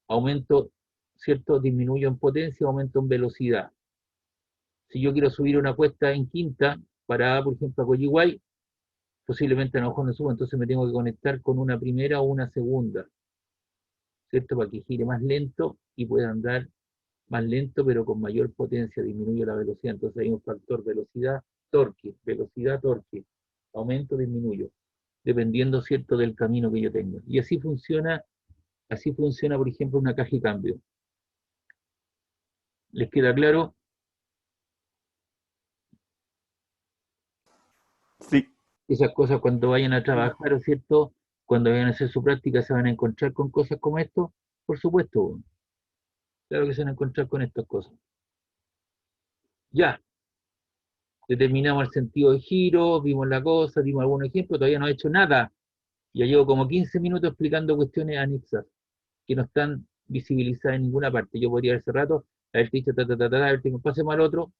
aumento, ¿cierto? Disminuyo en potencia, aumento en velocidad. Si yo quiero subir una cuesta en quinta, para, por ejemplo, a Coyihuay, posiblemente a lo mejor no subo, entonces me tengo que conectar con una primera o una segunda, ¿cierto? Para que gire más lento y pueda andar más lento, pero con mayor potencia, disminuye la velocidad. Entonces hay un factor velocidad, torque, aumento, disminuyo, dependiendo, ¿cierto?, del camino que yo tenga. Y así funciona, por ejemplo, una caja y cambio. ¿Les queda claro? Sí. Esas cosas cuando vayan a trabajar, ¿cierto? Cuando vayan a hacer su práctica, se van a encontrar con cosas como esto, por supuesto, claro que se van a encontrar con estas cosas. Ya, determinamos el sentido de giro, vimos la cosa, dimos algún ejemplo, todavía no he hecho nada. Ya llevo como 15 minutos explicando cuestiones anexas que no están visibilizadas en ninguna parte. Yo podría hace rato haberte dicho, haberte dicho, pasemos al otro,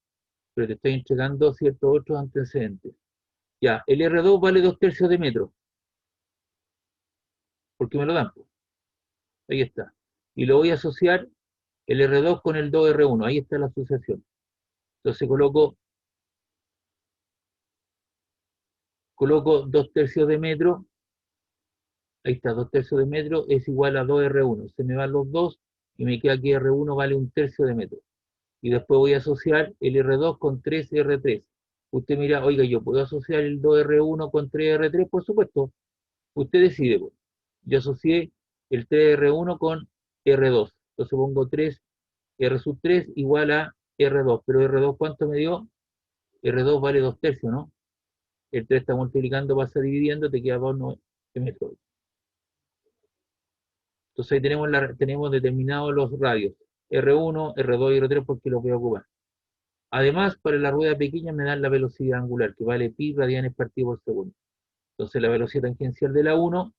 pero te estoy entregando ciertos otros antecedentes. Ya, el R2 vale 2/3 de metro, porque me lo dan, pues. Ahí está. Y lo voy a asociar el R2 con el 2R1, ahí está la asociación. Entonces coloco 2/3 de metro, ahí está, 2/3 de metro es igual a 2R1. Se me van los dos y me queda que R1 vale 1/3 de metro. Y después voy a asociar el R2 con 3R3. Usted mira, oiga, yo puedo asociar el 2R1 con 3R3, por supuesto. Usted decide, pues. Yo asocié el 3R1 con R2. Entonces pongo 3R sub 3 igual a R2. Pero R2, ¿cuánto me dio? R2 vale 2/3, ¿no? El 3 está multiplicando, pasa dividiendo, te queda 2 metros. Entonces ahí tenemos determinados los radios. R1, R2 y R3 porque los voy a ocupar. Además, para la rueda pequeña me dan la velocidad angular, que vale pi radianes partido por segundo. Entonces la velocidad tangencial de la 1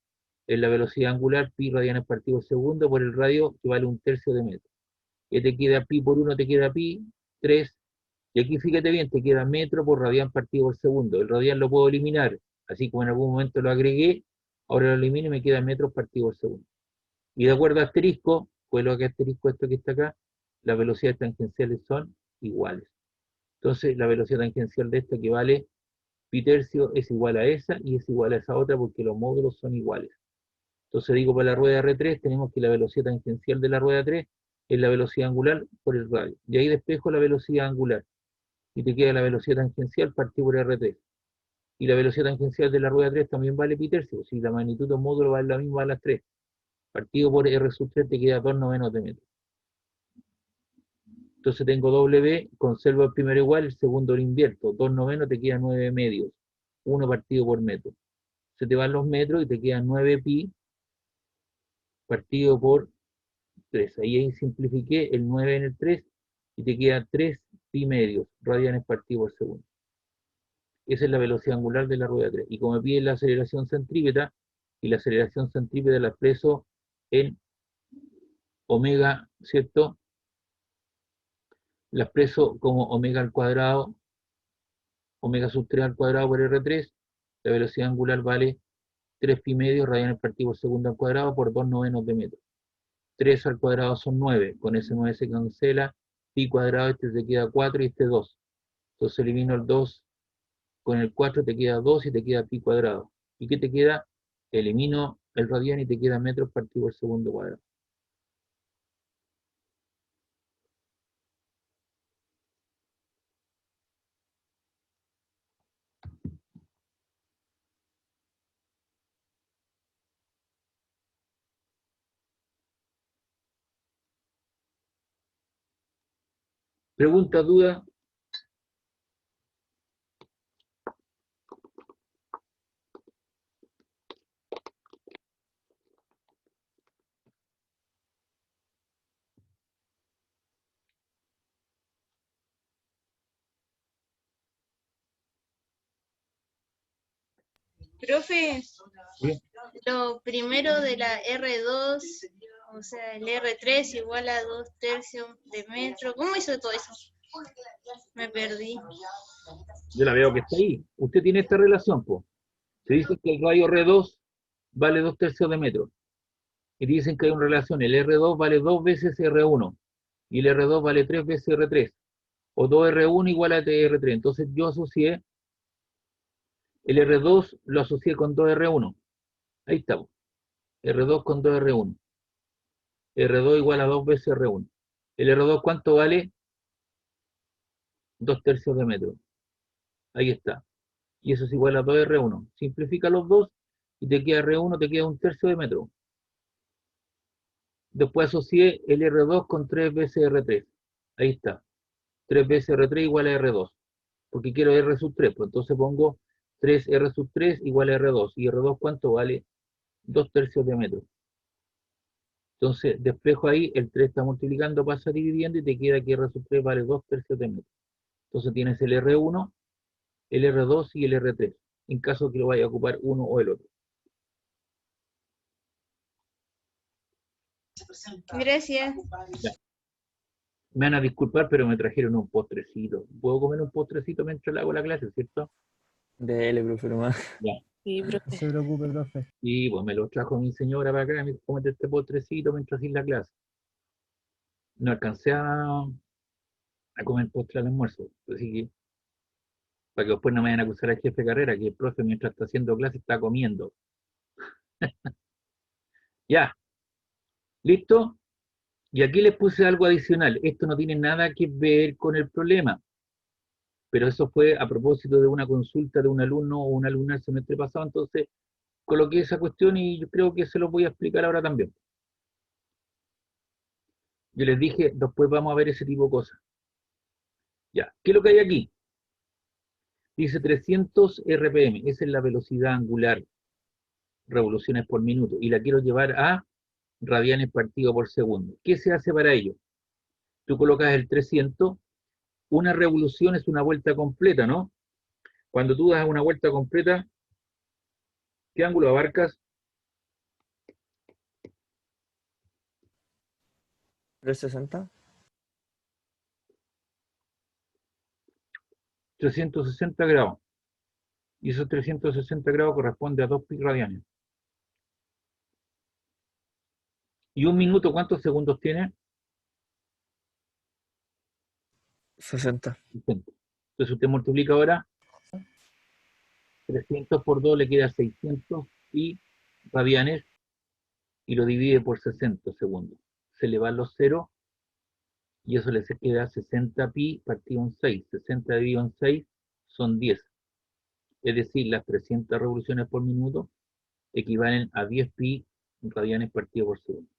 es la velocidad angular pi radianes partido por segundo por el radio, que vale 1/3 de metro. Que te queda pi por 1, te queda pi, 3. Y aquí fíjate bien, te queda metro por radian partido por segundo. El radian lo puedo eliminar, así como en algún momento lo agregué, ahora lo elimino y me queda metros partido por segundo. Y de acuerdo a asterisco, pues lo que asterisco esto que está acá, las velocidades tangenciales son iguales. Entonces la velocidad tangencial de esta que vale pi tercio es igual a esa y es igual a esa otra porque los módulos son iguales. Entonces digo, para la rueda R3 tenemos que la velocidad tangencial de la rueda 3 es la velocidad angular por el radio. Y ahí despejo la velocidad angular. Y te queda la velocidad tangencial partido por R3. Y la velocidad tangencial de la rueda 3 también vale pi tercio. Si la magnitud de un módulo vale la misma a las 3. Partido por R sub 3 te queda 2/9 de metro. Entonces tengo W, conservo el primero igual, el segundo lo invierto. 2/9 te queda 9 medios. 1 partido por metro. Se te van los metros y te quedan 9 pi partido por 3. Ahí simplifiqué el 9 en el 3 y te queda 3 pi medios, radianes partido por segundo. Esa es la velocidad angular de la rueda 3. Y como me pide la aceleración centrípeta, y la aceleración centrípeta la expreso en omega, ¿cierto? La expreso como omega al cuadrado, omega sub 3 al cuadrado por R3, la velocidad angular vale 3 pi medio radianes partido por segundo al cuadrado por 2 novenos de metro. 3 al cuadrado son 9, con ese 9 se cancela, pi cuadrado, este te queda 4 y este 2. Entonces elimino el 2 con el 4, te queda 2 y te queda pi cuadrado. ¿Y qué te queda? Elimino el radian y te queda metros partido por segundo cuadrado. ¿Pregunta, duda? Profe, ¿Sí? lo primero de la R2, o sea, el R3 igual a 2/3 de metro. ¿Cómo hizo todo eso? Me perdí. Yo la veo que está ahí. Usted tiene esta relación, pues. Se dice que el radio R2 vale 2/3 de metro. Y dicen que hay una relación, el R2 vale 2 veces R1 y el R2 vale 3 veces R3, o 2R1 igual a R3. Entonces yo asocié el R2, lo asocié con 2R1. Ahí estamos. R2 con 2R1. R2 igual a 2 veces R1. ¿El R2 cuánto vale? 2/3 de metro. Ahí está. Y eso es igual a 2R1. Simplifica los dos y te queda R1, te queda 1/3 de metro. Después asocié el R2 con 3 veces R3. Ahí está. 3 veces R3 igual a R2. Porque quiero R sub 3. Pues entonces pongo 3R sub 3 igual a R2. ¿Y R2 cuánto vale? 2/3 de metro. Entonces despejo ahí, el 3 está multiplicando, pasa dividiendo y te queda que R sub 3 vale 2/3 de metro. Entonces tienes el R1, el R2 y el R3. En caso que lo vaya a ocupar uno o el otro. Gracias. Ya. Me van a disculpar, pero me trajeron un postrecito. ¿Puedo comer un postrecito mientras le hago la clase, cierto? Dele, profe, nomás. Ya. Sí, No profe. se preocupe, profe. Y pues me lo trajo mi señora para acá, me dijo, cómete este postrecito mientras hacía la clase. No alcancé a comer postre al almuerzo. Así que, para que después no me vayan a acusar al jefe de carrera, que el profe mientras está haciendo clase está comiendo. Ya, ¿listo? Y aquí les puse algo adicional. Esto no tiene nada que ver con el problema, pero eso fue a propósito de una consulta de un alumno o una alumna el semestre pasado, entonces coloqué esa cuestión y yo creo que se lo voy a explicar ahora también. Yo les dije, después vamos a ver ese tipo de cosas. Ya, ¿qué es lo que hay aquí? Dice 300 RPM, esa es la velocidad angular, revoluciones por minuto, y la quiero llevar a radianes partido por segundo. ¿Qué se hace para ello? Tú colocas el 300, una revolución es una vuelta completa, ¿no? Cuando tú das una vuelta completa, ¿qué ángulo abarcas? 360. 360 grados. Y esos 360 grados corresponde a 2 pi radianes. ¿Y un minuto cuántos segundos tiene? 60. 60. Entonces usted multiplica ahora 300 por 2 le queda 600 pi radianes y lo divide por 60 segundos. Se le van los ceros y eso le queda 60 pi partido en 6. 60 dividido en 6 son 10. Es decir, las 300 revoluciones por minuto equivalen a 10 pi radianes partido por segundo.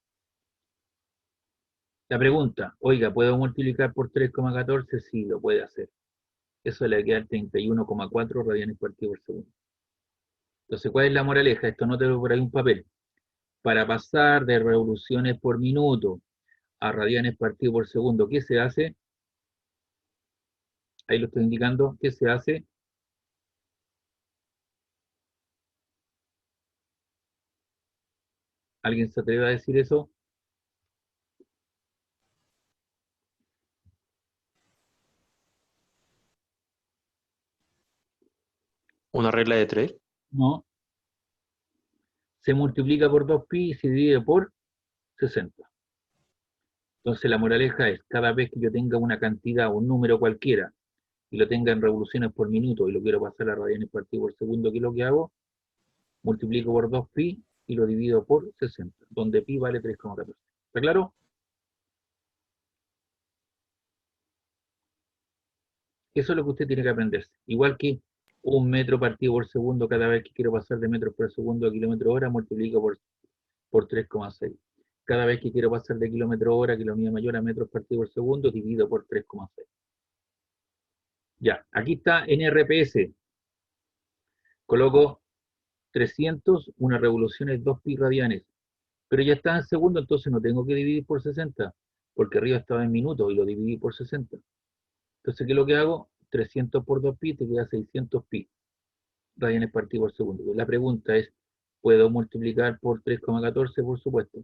La pregunta, oiga, ¿puedo multiplicar por 3,14? Sí, lo puede hacer. Eso le queda 31,4 radianes partido por segundo. Entonces, ¿cuál es la moraleja? Esto no te lo por ahí un papel. Para pasar de revoluciones por minuto a radianes partido por segundo, ¿qué se hace? Ahí lo estoy indicando. ¿Qué se hace? ¿Alguien se atreve a decir eso? ¿Una regla de 3? No. Se multiplica por 2pi y se divide por 60. Entonces la moraleja es, cada vez que yo tenga una cantidad, un número cualquiera, y lo tenga en revoluciones por minuto, y lo quiero pasar a radianes partido por segundo, ¿qué es lo que hago? Multiplico por 2pi y lo divido por 60, donde pi vale 3,14. ¿Está claro? Eso es lo que usted tiene que aprenderse. Igual que 1 metro partido por segundo, cada vez que quiero pasar de metros por segundo a kilómetro hora, multiplico por 3,6. Cada vez que quiero pasar de kilómetro hora, que la unidad mayor a metros partido por segundo, divido por 3,6. Ya, aquí está en RPS. Coloco 300, una revolución es 2pi radianes. Pero ya está en segundo, entonces no tengo que dividir por 60, porque arriba estaba en minutos y lo dividí por 60. Entonces, ¿qué es lo que hago? 300 por 2pi te queda 600 pi radianes partido por segundo. La pregunta es, ¿puedo multiplicar por 3,14? Por supuesto.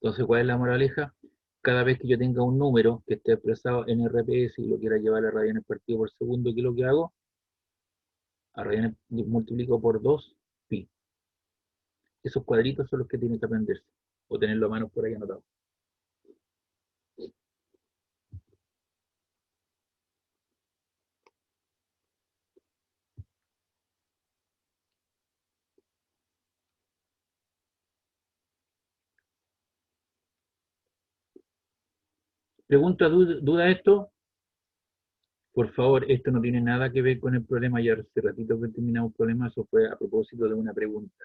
Entonces, ¿cuál es la moraleja? Cada vez que yo tenga un número que esté expresado en RPS y lo quiera llevar a radianes partido por segundo, ¿qué es lo que hago? A radianes multiplico por 2pi. Esos cuadritos son los que tienen que aprenderse, o tenerlo a mano por ahí anotado. ¿Pregunta, duda esto? Por favor, esto no tiene nada que ver con el problema. Ya hace ratito que terminamos el problema, eso fue a propósito de una pregunta.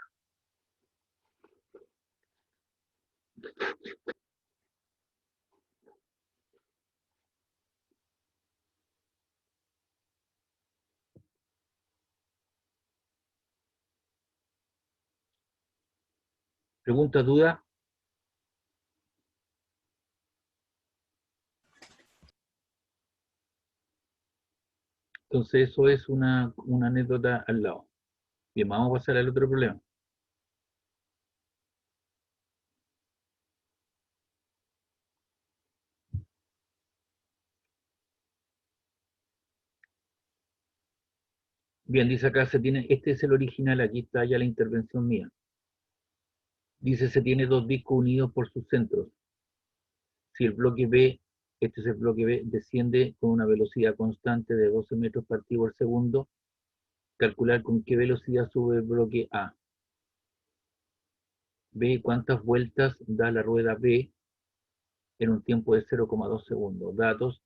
¿Pregunta, duda? Entonces eso es una anécdota al lado. Bien, vamos a pasar al otro problema. Bien, dice acá, este es el original, aquí está ya la intervención mía. Dice, se tiene dos discos unidos por sus centros. Si el bloque B, este es el bloque B, desciende con una velocidad constante de 12 metros partido por segundo, calcular con qué velocidad sube el bloque A. B, cuántas vueltas da la rueda B en un tiempo de 0,2 segundos. Datos,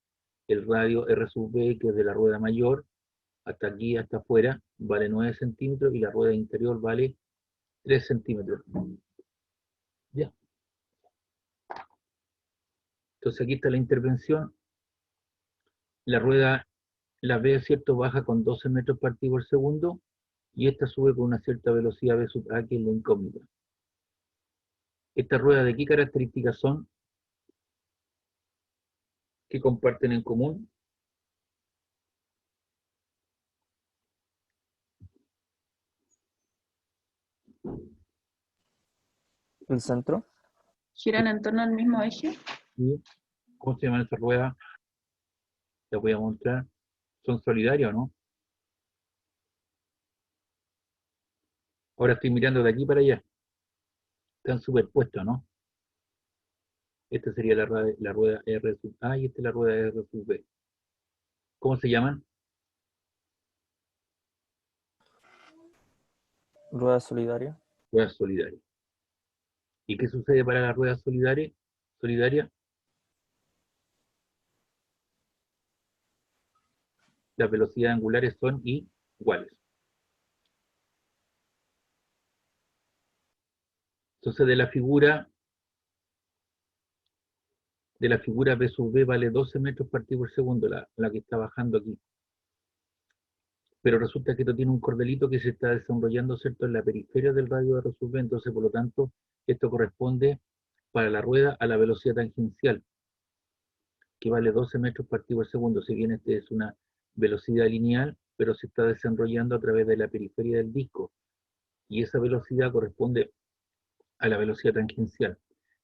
el radio R sub B, que es de la rueda mayor, hasta aquí, hasta afuera, vale 9 centímetros y la rueda interior vale 3 centímetros. Ya. Entonces aquí está la intervención. La rueda, la B, ¿cierto?, baja con 12 metros partido por segundo y esta sube con una cierta velocidad B sub A, que es la incógnita. ¿Estas ruedas de qué características son? ¿Qué comparten en común? ¿El centro? ¿Giran en torno al mismo eje? ¿Sí? ¿Cómo se llaman esas ruedas? Las voy a mostrar. ¿Son solidarias o no? Ahora estoy mirando de aquí para allá. Están superpuestos, ¿no? Esta sería la rueda R sub A y esta es la rueda R sub B. ¿Cómo se llaman? ¿Rueda solidaria? Ruedas solidarias. ¿Y qué sucede para la rueda solidaria? Las velocidades angulares son iguales. Entonces de la figura B sub B vale 12 metros partido por segundo, la que está bajando aquí. Pero resulta que esto tiene un cordelito que se está desarrollando, ¿cierto?, en la periferia del radio R sub B, entonces por lo tanto esto corresponde para la rueda a la velocidad tangencial, que vale 12 metros partido por segundo. Si bien este es una velocidad lineal, pero se está desarrollando a través de la periferia del disco, y esa velocidad corresponde a la velocidad tangencial.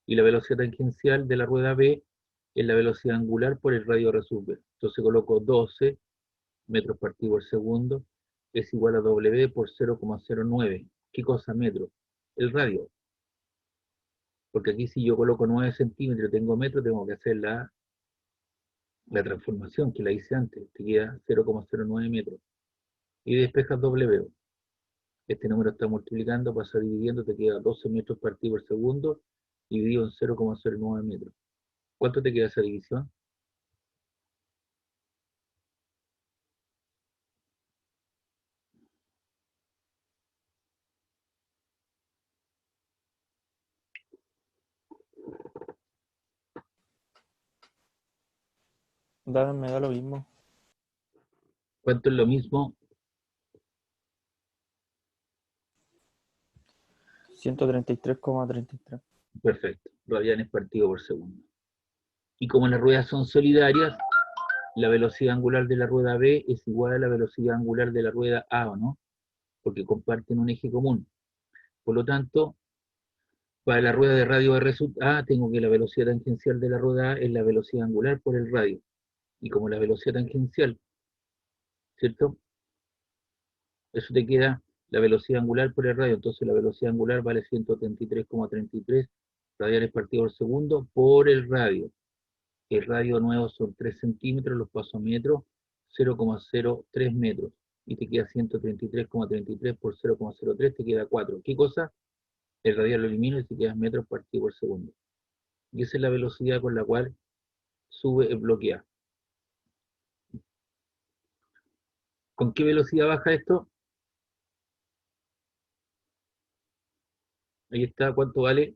Y la velocidad tangencial de la rueda B es la velocidad angular por el radio R sub B. Entonces coloco 12 metros partido por segundo es igual a W por 0,09. ¿Qué cosa? Metro. El radio. Porque aquí si yo coloco 9 centímetros y tengo metro, tengo que hacer la transformación que la hice antes. Te queda 0,09 metros. Y despejas W. Este número está multiplicando, pasa dividiendo, te queda 12 metros partido por segundo, dividido en 0,09 metros. ¿Cuánto te queda esa división? Me da lo mismo. ¿Cuánto es lo mismo? 133,33. Perfecto. Radianes partido por segundo. Y como las ruedas son solidarias, la velocidad angular de la rueda B es igual a la velocidad angular de la rueda A, ¿o no? Porque comparten un eje común. Por lo tanto, para la rueda de radio R sub A, tengo que la velocidad tangencial de la rueda A es la velocidad angular por el radio. Y como la velocidad tangencial, ¿cierto? Eso te queda la velocidad angular por el radio. Entonces la velocidad angular vale 133,33 radianes partido por segundo por el radio. El radio nuevo son 3 centímetros, los paso a metros, 0,03 metros. Y te queda 133,33 por 0,03, te queda 4. ¿Qué cosa? El radial lo elimino y te queda metros partido por segundo. Y esa es la velocidad con la cual sube el bloque A. ¿Con qué velocidad baja esto? Ahí está, ¿cuánto vale?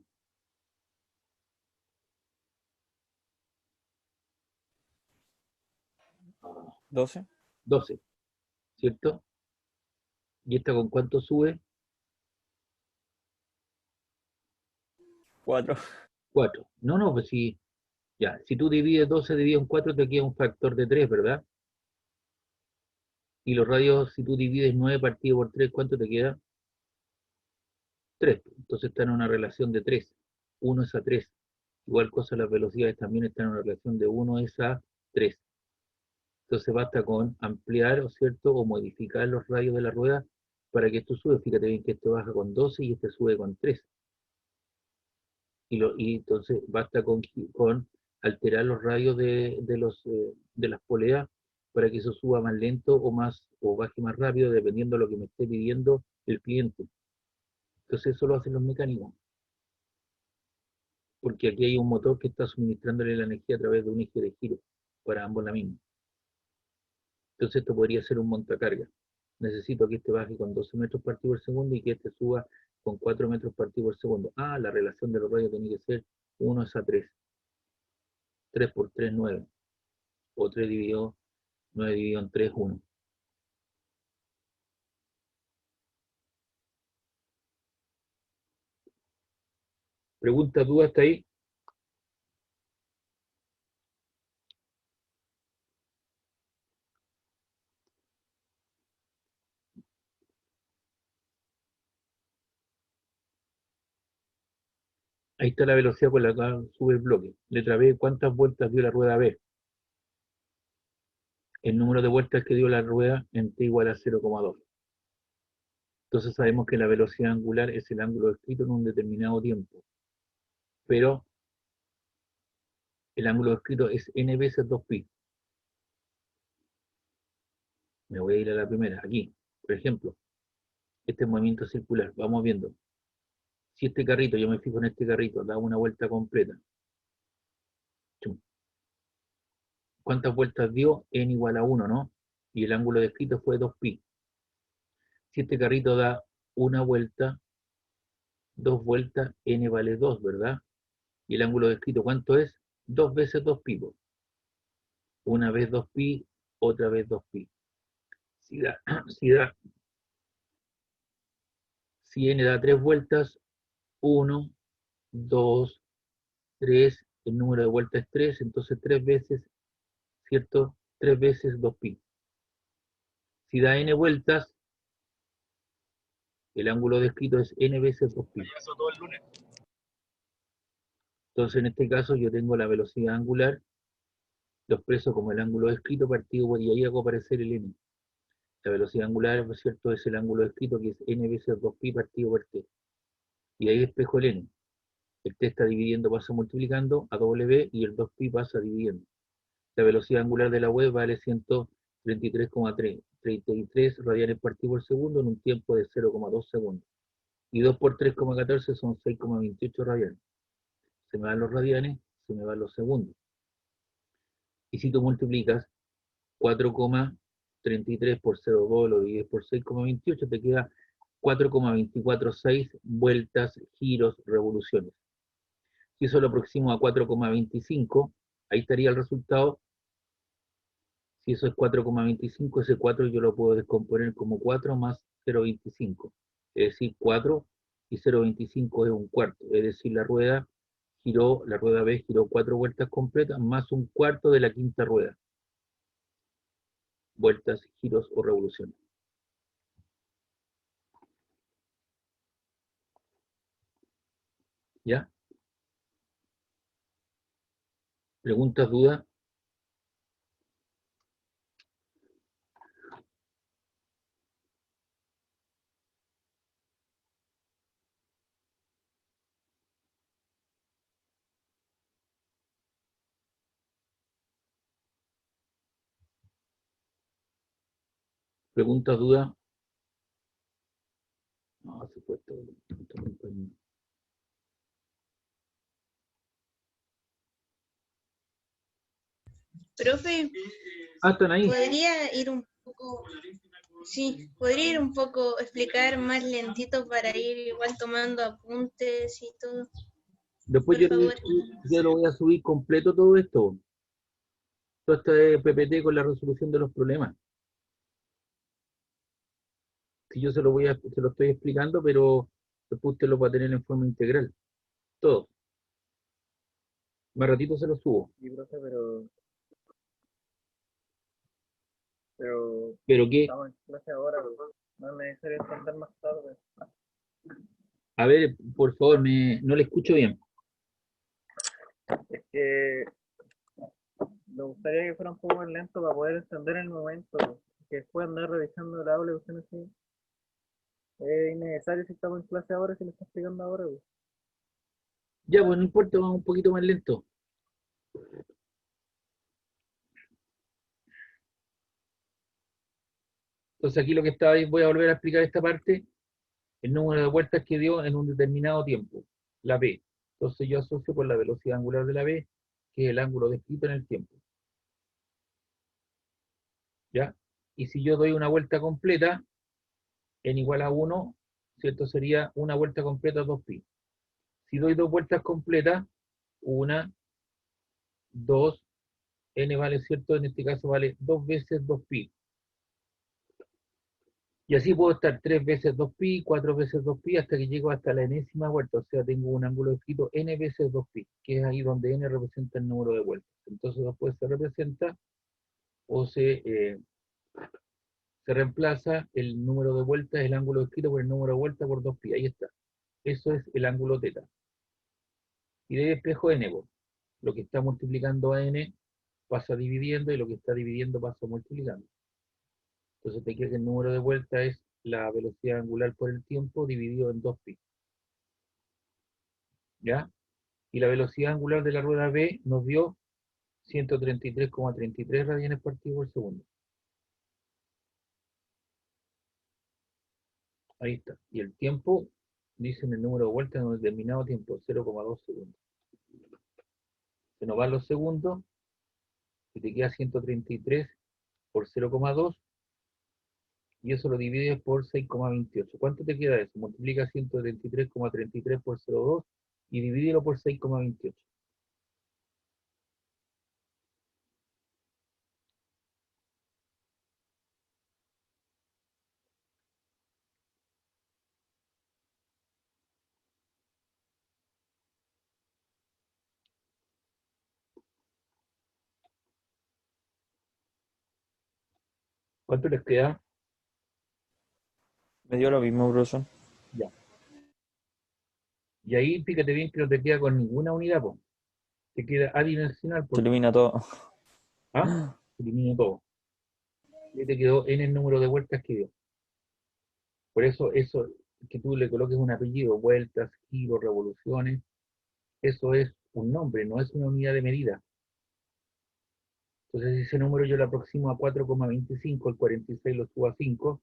12. 12, ¿cierto? ¿Y esta con cuánto sube? 4. 4. No, pues si, ya, si tú divides 12 dividido en 4 te queda un factor de 3, ¿verdad? Y los radios, si tú divides 9 partido por 3, ¿cuánto te queda? 3. Entonces están en una relación de 3. 1 es a 3. Igual cosa las velocidades también están en una relación de 1 es a 3. Entonces basta con ampliar, ¿o cierto? O modificar los radios de la rueda para que esto sube. Fíjate bien que esto baja con 12 y este sube con 3. Y entonces basta con alterar los radios de las poleas para que eso suba más lento o baje más rápido, dependiendo de lo que me esté pidiendo el cliente. Entonces eso lo hacen los mecánicos, porque aquí hay un motor que está suministrándole la energía a través de un eje de giro para ambos la misma. Entonces esto podría ser un montacarga. Necesito que este baje con 12 metros partido por segundo y que este suba con 4 metros partido por segundo. Ah, la relación de los radios tiene que ser 1 es a 3. 3 por 3, 9. O 3 dividido, 9 dividido en 3, 1. ¿Pregunta, duda hasta ahí? Ahí está la velocidad con la que sube el bloque. Letra B, ¿cuántas vueltas dio la rueda B? El número de vueltas que dio la rueda en t igual a 0,2. Entonces sabemos que la velocidad angular es el ángulo descrito en un determinado tiempo. Pero el ángulo descrito es n veces 2pi. Me voy a ir a la primera, aquí. Por ejemplo, este movimiento circular. Vamos viendo. Si este carrito, yo me fijo en este carrito, da una vuelta completa. Chum. ¿Cuántas vueltas dio? N igual a 1, ¿no? Y el ángulo descrito fue 2pi. Si este carrito da una vuelta, 2 vueltas, n vale 2, ¿verdad? Y el ángulo descrito, ¿cuánto es? 2 veces 2pi. Una vez 2pi, otra vez 2pi. Si n da 3 vueltas, 1, 2, 3, el número de vueltas es 3, entonces 3 veces, ¿cierto? 3 veces 2pi. Si da n vueltas, el ángulo descrito es n veces 2pi. Entonces en este caso yo tengo la velocidad angular, lo expreso como el ángulo descrito partido por, y ahí hago aparecer el n. La velocidad angular, por cierto, es el ángulo descrito, que es n veces 2pi partido por t. Y ahí espejo el n. El t está dividiendo, pasa multiplicando a w, y el 2pi pasa dividiendo. La velocidad angular de la web vale 133,33 radianes partido por segundo en un tiempo de 0,2 segundos. Y 2 por 3,14 son 6,28 radianes. Se me van los radianes, se me van los segundos. Y si tú multiplicas 4,33 por 0,2 lo divides por 6,28, te queda 4,246 vueltas, giros, revoluciones. Si eso lo aproximo a 4,25, ahí estaría el resultado. Si eso es 4,25, ese 4 yo lo puedo descomponer como 4 más 0,25. Es decir, 4 y 0,25 es un cuarto. Es decir, la rueda B giró 4 vueltas completas más un cuarto de la quinta rueda. Vueltas, giros o revoluciones. ¿Ya? ¿Preguntas, dudas? ¿Preguntas, dudas? No, se fue todo. Profe, ¿Están ahí? ¿podría ir un poco, sí, podría ir un poco, explicar más lentito para ir igual tomando apuntes y todo? Después Por favor. yo lo voy a subir completo todo esto. Todo este PPT con la resolución de los problemas. Si yo se lo estoy explicando, pero después usted lo va a tener en forma integral. Todo. Más ratito se lo subo. Sí, profe, pero Pero que, estamos en clase ahora, pues, no es necesario entender más tarde. a ver, por favor, no le escucho bien. Es que me gustaría que fuera un poco más lento para poder entender el momento, que después andar revisando el aula y cuestiones así. Es innecesario si estamos en clase ahora, si lo está explicando ahora, pues. Ya, pues no importa, vamos un poquito más lento. Entonces aquí lo que estaba ahí, voy a volver a explicar esta parte, el número de vueltas que dio en un determinado tiempo, la B. Entonces yo asocio con la velocidad angular de la B, que es el ángulo descrito en el tiempo. ¿Ya? Y si yo doy una vuelta completa, n igual a 1, ¿cierto? Sería una vuelta completa 2pi. Si doy dos vueltas completas, 1, 2, n vale, ¿cierto? En este caso vale 2 veces 2pi. Y así puedo estar 3 veces 2pi, 4 veces 2pi, hasta que llego hasta la enésima vuelta. O sea, tengo un ángulo escrito n veces 2pi, que es ahí donde n representa el número de vueltas. Entonces después se representa o se reemplaza el número de vueltas, el ángulo escrito por el número de vueltas por 2pi. Ahí está. Eso es el ángulo teta. Y de espejo n, pues. Lo que está multiplicando a n pasa dividiendo, y lo que está dividiendo pasa multiplicando. Entonces te queda que el número de vueltas es la velocidad angular por el tiempo dividido en 2pi. ¿Ya? Y la velocidad angular de la rueda B nos dio 133,33 radianes partido por segundo. Ahí está. Y el tiempo, dicen el número de vueltas en un determinado tiempo, 0,2 segundos. Se nos van los segundos y te queda 133 por 0,2, y eso lo divides por 6,28. ¿Cuánto te queda eso? Multiplica 133,33 por 0,2 y divídelo por 6,28. ¿Cuánto les queda? Me dio lo mismo, profesor. Ya. Y ahí fíjate bien que no te queda con ninguna unidad, po. Te queda adimensional Se porque elimina todo. se elimina todo. Y te quedó n el número de vueltas que dio. Por eso, que tú le coloques un apellido, vueltas, giros, revoluciones, eso es un nombre, no es una unidad de medida. Entonces ese número yo lo aproximo a 4,25, el 46 lo subo a 5,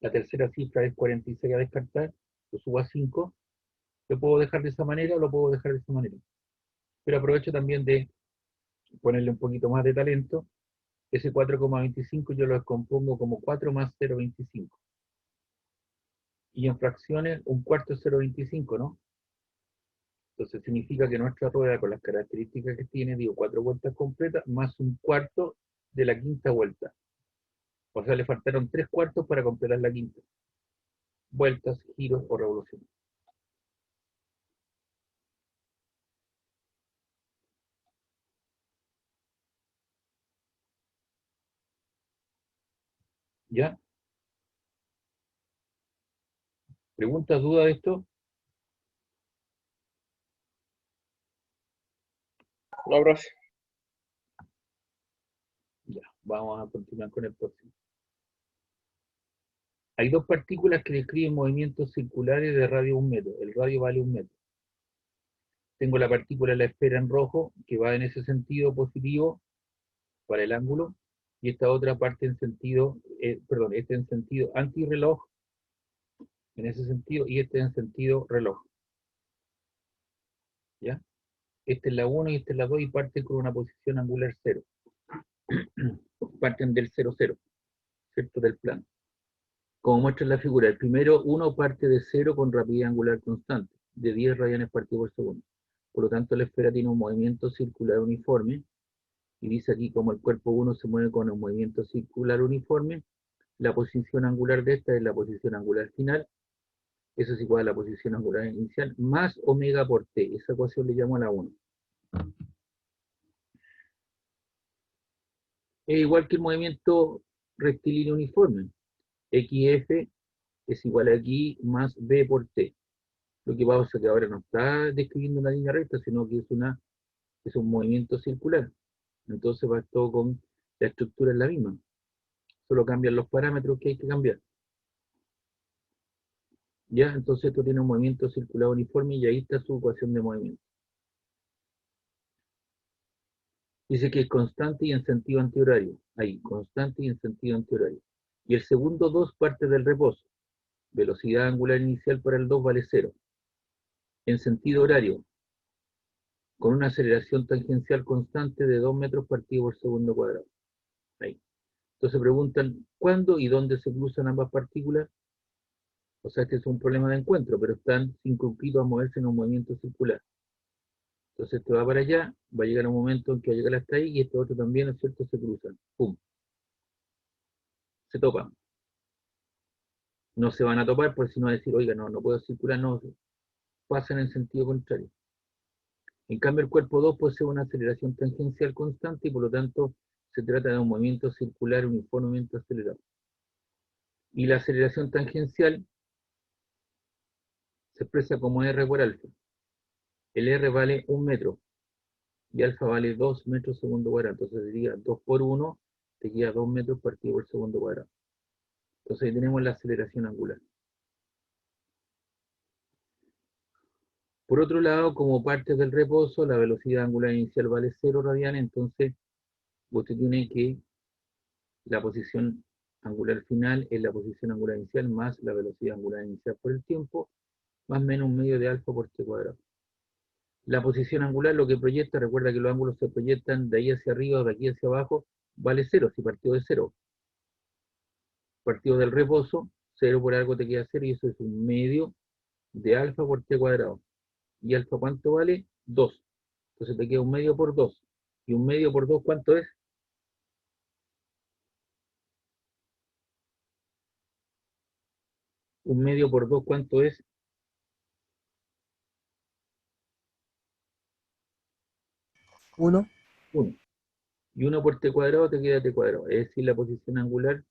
la tercera cifra es 46 a descartar, lo subo a 5, lo puedo dejar de esa manera o lo puedo dejar de esa manera. Pero aprovecho también de ponerle un poquito más de talento. Ese 4,25 yo lo descompongo como 4 más 0,25. Y en fracciones, un cuarto es 0,25, ¿no? Entonces significa que nuestra rueda, con las características que tiene, digo, 4 vueltas completas, más un cuarto de la quinta vuelta. O sea, le faltaron 3 cuartos para completar la quinta. Vueltas, giros o revoluciones. ¿Ya? ¿Preguntas, dudas de esto? No, profe. Ya, vamos a continuar con el próximo. Hay dos partículas que describen movimientos circulares de radio 1 metro. El radio vale 1 metro. Tengo la partícula de la esfera en rojo, que va en ese sentido positivo para el ángulo, y esta otra parte en sentido, este en sentido antirreloj, en ese sentido, y este en sentido reloj. ¿Ya? Este es la 1 y este es la 2 y parten con una posición angular 0. Parten del 0, 0, ¿cierto? Del plano. Como muestra en la figura, el primero, 1 parte de 0 con rapidez angular constante, de 10 radianes partido por segundo. Por lo tanto, la esfera tiene un movimiento circular uniforme, y dice aquí como el cuerpo 1 se mueve con un movimiento circular uniforme, la posición angular de esta es la posición angular final, eso es igual a la posición angular inicial, más omega por t, esa ecuación le llamo a la 1. Es igual que el movimiento rectilíneo uniforme, xf es igual a aquí más b por t. Lo que pasa es que ahora no está describiendo una línea recta, sino que es un movimiento circular. Entonces va todo con la estructura es la misma. Solo cambian los parámetros que hay que cambiar. ¿Ya? Entonces esto tiene un movimiento circular uniforme y ahí está su ecuación de movimiento. Dice que es constante y en sentido antihorario. Ahí, constante y en sentido antihorario. Y el segundo 2 parte del reposo. Velocidad angular inicial para el 2 vale 0. En sentido horario, con una aceleración tangencial constante de 2 metros partido por segundo cuadrado. Ahí. Entonces preguntan, ¿cuándo y dónde se cruzan ambas partículas? O sea, este es un problema de encuentro, pero están circunscritos a moverse en un movimiento circular. Entonces esto va para allá, va a llegar un momento en que va a llegar hasta ahí, y este otro también, ¿no es cierto?, se cruzan. ¡Pum! Se topan. No se van a topar por si no decir, oiga, no puedo circular, no, pasan en sentido contrario. En cambio, el cuerpo 2 posee una aceleración tangencial constante y por lo tanto se trata de un movimiento circular uniformemente acelerado. Y la aceleración tangencial se expresa como R por alfa. El R vale 1 metro y alfa vale 2 metros segundo cuadrado. Entonces sería 2 por 1, te queda 2 metros partido por segundo cuadrado. Entonces ahí tenemos la aceleración angular. Por otro lado, como parte del reposo, la velocidad angular inicial vale 0 radianes, entonces usted tiene que la posición angular final es la posición angular inicial más la velocidad angular inicial por el tiempo, más o menos un medio de alfa por t cuadrado. La posición angular lo que proyecta, recuerda que los ángulos se proyectan de ahí hacia arriba o de aquí hacia abajo, vale 0, si partió de 0. Partido del reposo, 0 por algo te queda 0 y eso es un medio de alfa por t cuadrado. ¿Y alfa cuánto vale? 2. Entonces te queda un medio por 2. ¿Y un medio por 2 cuánto es? Un medio por 2 ¿cuánto es? 1. 1. Y 1 por t cuadrado te queda t cuadrado. Es decir, la posición angular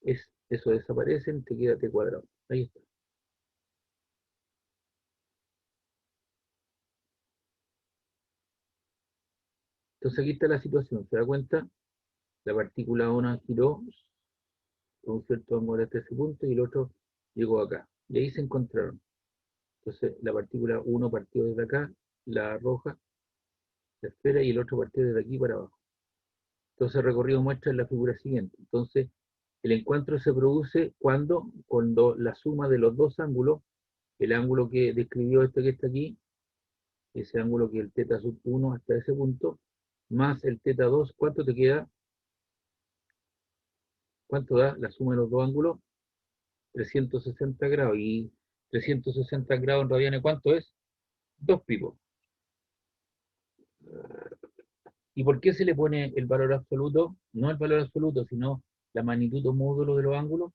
es, eso desaparece, te queda t cuadrado. Ahí está. Entonces aquí está la situación, ¿se da cuenta? La partícula 1 giró con un cierto ángulo hasta ese punto y el otro llegó acá. Y ahí se encontraron. Entonces la partícula 1 partió desde acá, la roja, la esfera, y el otro partió desde aquí para abajo. Entonces el recorrido muestra en la figura siguiente. Entonces el encuentro se produce cuando la suma de los dos ángulos, el ángulo que describió este que está aquí, ese ángulo que es el teta sub 1 hasta ese punto, más el teta 2, ¿cuánto te queda? ¿Cuánto da la suma de los dos ángulos? 360 grados. Y 360 grados en radianes, ¿cuánto es? 2 pi. ¿Y por qué se le pone el valor absoluto? No el valor absoluto, sino la magnitud o módulo de los ángulos,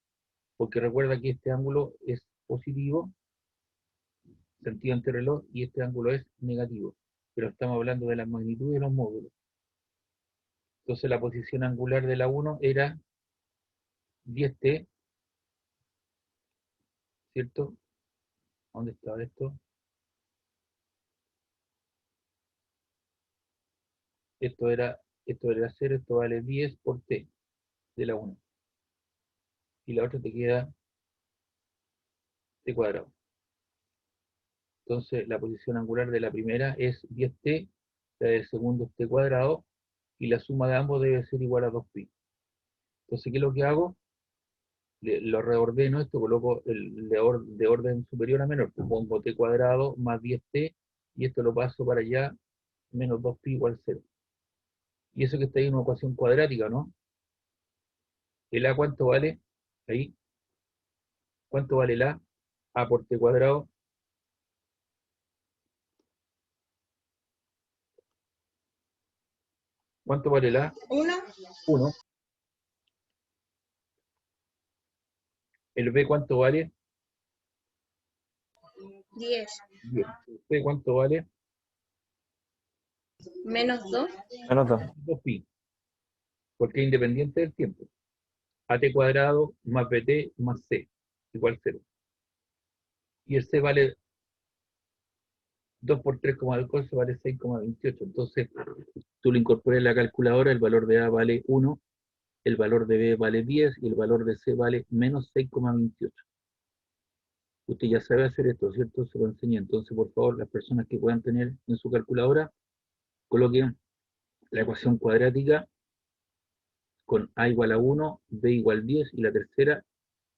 porque recuerda que este ángulo es positivo, sentido antirreloj, y este ángulo es negativo. Pero estamos hablando de la magnitud de los módulos. Entonces la posición angular de la 1 era 10t, ¿cierto? ¿Dónde estaba esto? Esto era 0, esto vale 10 por t de la 1. Y la otra te queda t cuadrado. Entonces la posición angular de la primera es 10t, la del segundo es t cuadrado, y la suma de ambos debe ser igual a 2pi. Entonces, ¿qué es lo que hago? Lo reordeno, esto coloco de orden superior a menor, pues pongo t cuadrado más 10t, y esto lo paso para allá, menos 2pi igual 0. Y eso que está ahí en una ecuación cuadrática, ¿no? ¿El a cuánto vale? Ahí. ¿Cuánto vale el a? A por t cuadrado. ¿Cuánto vale el a? 1, 1. ¿El b cuánto vale? 10, 10. ¿El c cuánto vale? menos 2, Menos 2. 2pi. Porque es independiente del tiempo. At cuadrado más bt más c igual 0. Y el c vale 2 por 3,14 vale 6,28. Entonces, tú lo incorporas en la calculadora, el valor de a vale 1, el valor de b vale 10 y el valor de c vale menos 6,28. Usted ya sabe hacer esto, ¿cierto? Se lo enseñé. Entonces, por favor, las personas que puedan tener en su calculadora, coloquen la ecuación cuadrática con a igual a 1, b igual 10 y la tercera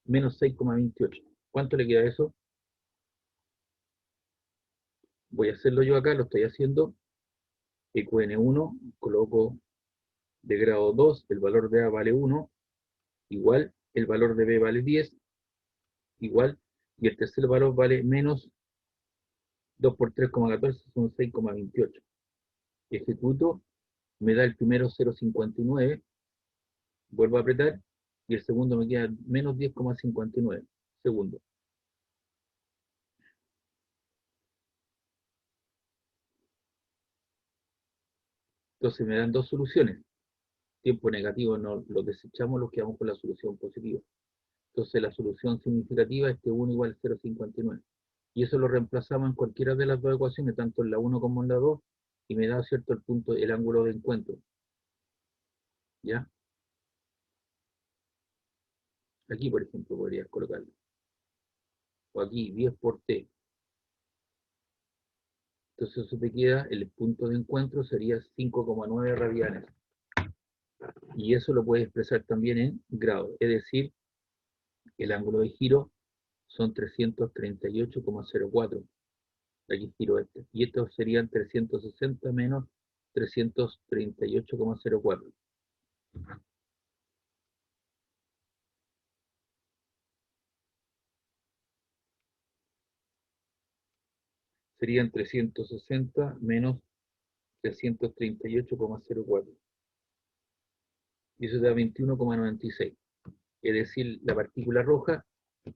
menos 6,28. ¿Cuánto le queda eso? Voy a hacerlo yo acá, lo estoy haciendo. EQN1, coloco de grado 2, el valor de A vale 1, igual, el valor de B vale 10, igual, y el tercer valor vale menos 2 por 3,14, son 6,28. Ejecuto, me da el primero 0,59, vuelvo a apretar, y el segundo me queda menos 10,59 segundos. Entonces me dan dos soluciones. Tiempo negativo no lo desechamos, lo quedamos con la solución positiva. Entonces la solución significativa es que 1 igual a 0,59. Y eso lo reemplazamos en cualquiera de las dos ecuaciones, tanto en la 1 como en la 2, y me da, ¿cierto?, el punto, el ángulo de encuentro. ¿Ya? Aquí, por ejemplo, podrías colocarlo. O aquí, 10 por t. Entonces eso te queda, el punto de encuentro sería 5,9 radianes. Y eso lo puedes expresar también en grados. Es decir, el ángulo de giro son 338,04. Aquí giro este. Y estos serían 360 menos 338,04. Serían 360 menos 338,04. Y eso da 21,96. Es decir, la partícula roja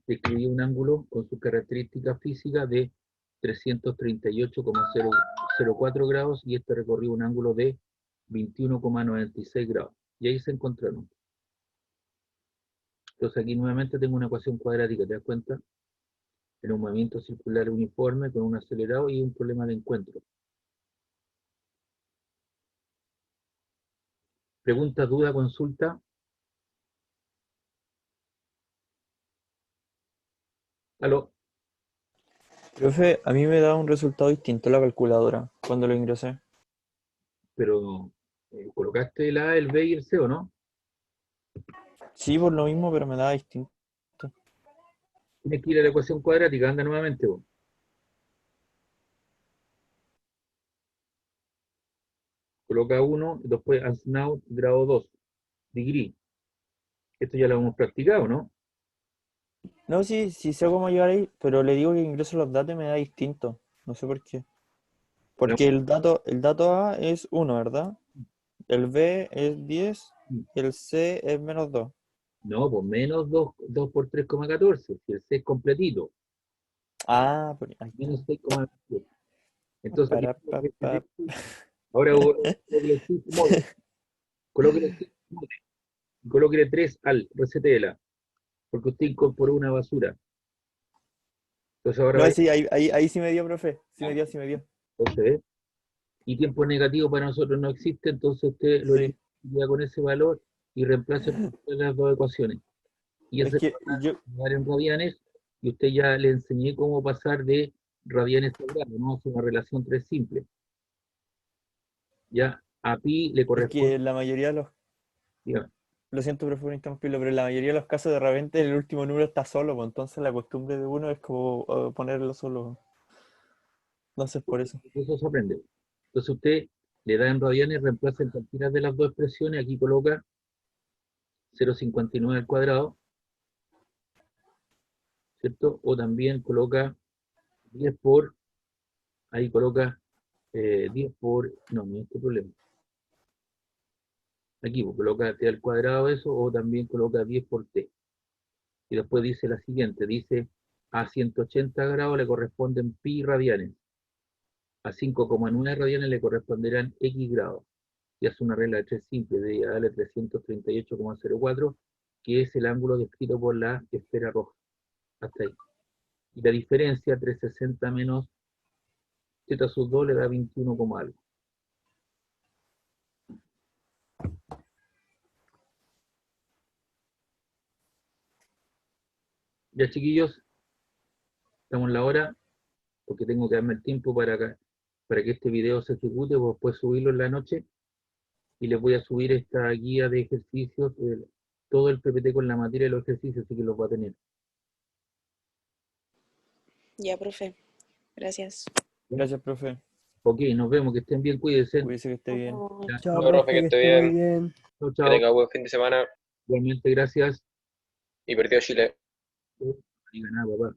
describía un ángulo con su característica física de 338,04 grados y este recorrió un ángulo de 21,96 grados. Y ahí se encontraron. Entonces aquí nuevamente tengo una ecuación cuadrática, ¿te das cuenta? En un movimiento circular uniforme con un acelerado y un problema de encuentro. Pregunta, duda, consulta. Aló. Profe, a mí me da un resultado distinto la calculadora cuando lo ingresé. Pero colocaste el A, el B y el C, ¿o no? Sí, por lo mismo, pero me da distinto. Tienes que ir a la ecuación cuadrática, anda nuevamente vos. Coloca 1, después Ansnaut, grado 2, degree. Esto ya lo hemos practicado, ¿no? No, sí, sí sé cómo llegar ahí, pero le digo que ingreso los datos y me da distinto. No sé por qué. Porque el dato A es 1, ¿verdad? El B es 10 y el C es menos 2. No, pues menos 2 por 3,14, si el C es completito, Ah, ahí está. menos 6,27. Entonces, Para, pa, pa. ahora colóquele 5 modos, colóquele 5 modos, y colóquele 3 al, resetéela, porque usted incorporó una basura. Entonces ahora No, vaya, sí, ahí sí me dio, profe. Sí me dio. entonces, y tiempo negativo para nosotros no existe, entonces usted lo Sí. elimina con ese valor y reemplaza las dos ecuaciones. Y Es eso que yo, va a dar en radianes, y usted ya le enseñé cómo pasar de radianes a grados, ¿no? Es una relación 3 simple. Ya a pi le es corresponde, que la mayoría de los, diga, lo siento, profe, por interrumpirlo, pero en la mayoría de los casos de repente el último número está solo, pues entonces la costumbre de uno es como ponerlo solo. Entonces por eso. eso se aprende. Entonces usted le da en radianes, reemplaza en cualquiera de las dos expresiones, aquí coloca 0,59 al cuadrado, ¿cierto? O también coloca 10 por, ahí coloca 10 por, no es este problema. Aquí pues, coloca t al cuadrado eso, o también coloca 10 por t. Y después dice la siguiente, dice a 180 grados le corresponden pi radianes, a 5,9 radianes le corresponderán x grados. Y hace una regla de 3 simple, de darle 338,04, que es el ángulo descrito por la esfera roja. Hasta ahí. Y la diferencia, 360 menos z sub 2 le da 21, algo. Ya chiquillos, estamos en la hora, porque tengo que darme el tiempo para que este video se ejecute, o después subirlo en la noche, y les voy a subir esta guía de ejercicios, todo el PPT con la materia de los ejercicios, así que los va a tener. Ya, profe. Gracias. Gracias, profe. Ok, nos vemos, que estén bien, cuídense. Cuídese que esté bien. Ya, Chao, Chao, profe, profe, que que esté esté muy bien. bien. chao, Que chao. tenga buen fin de semana. Igualmente, gracias. Y perdió Chile. No diga nada, papá.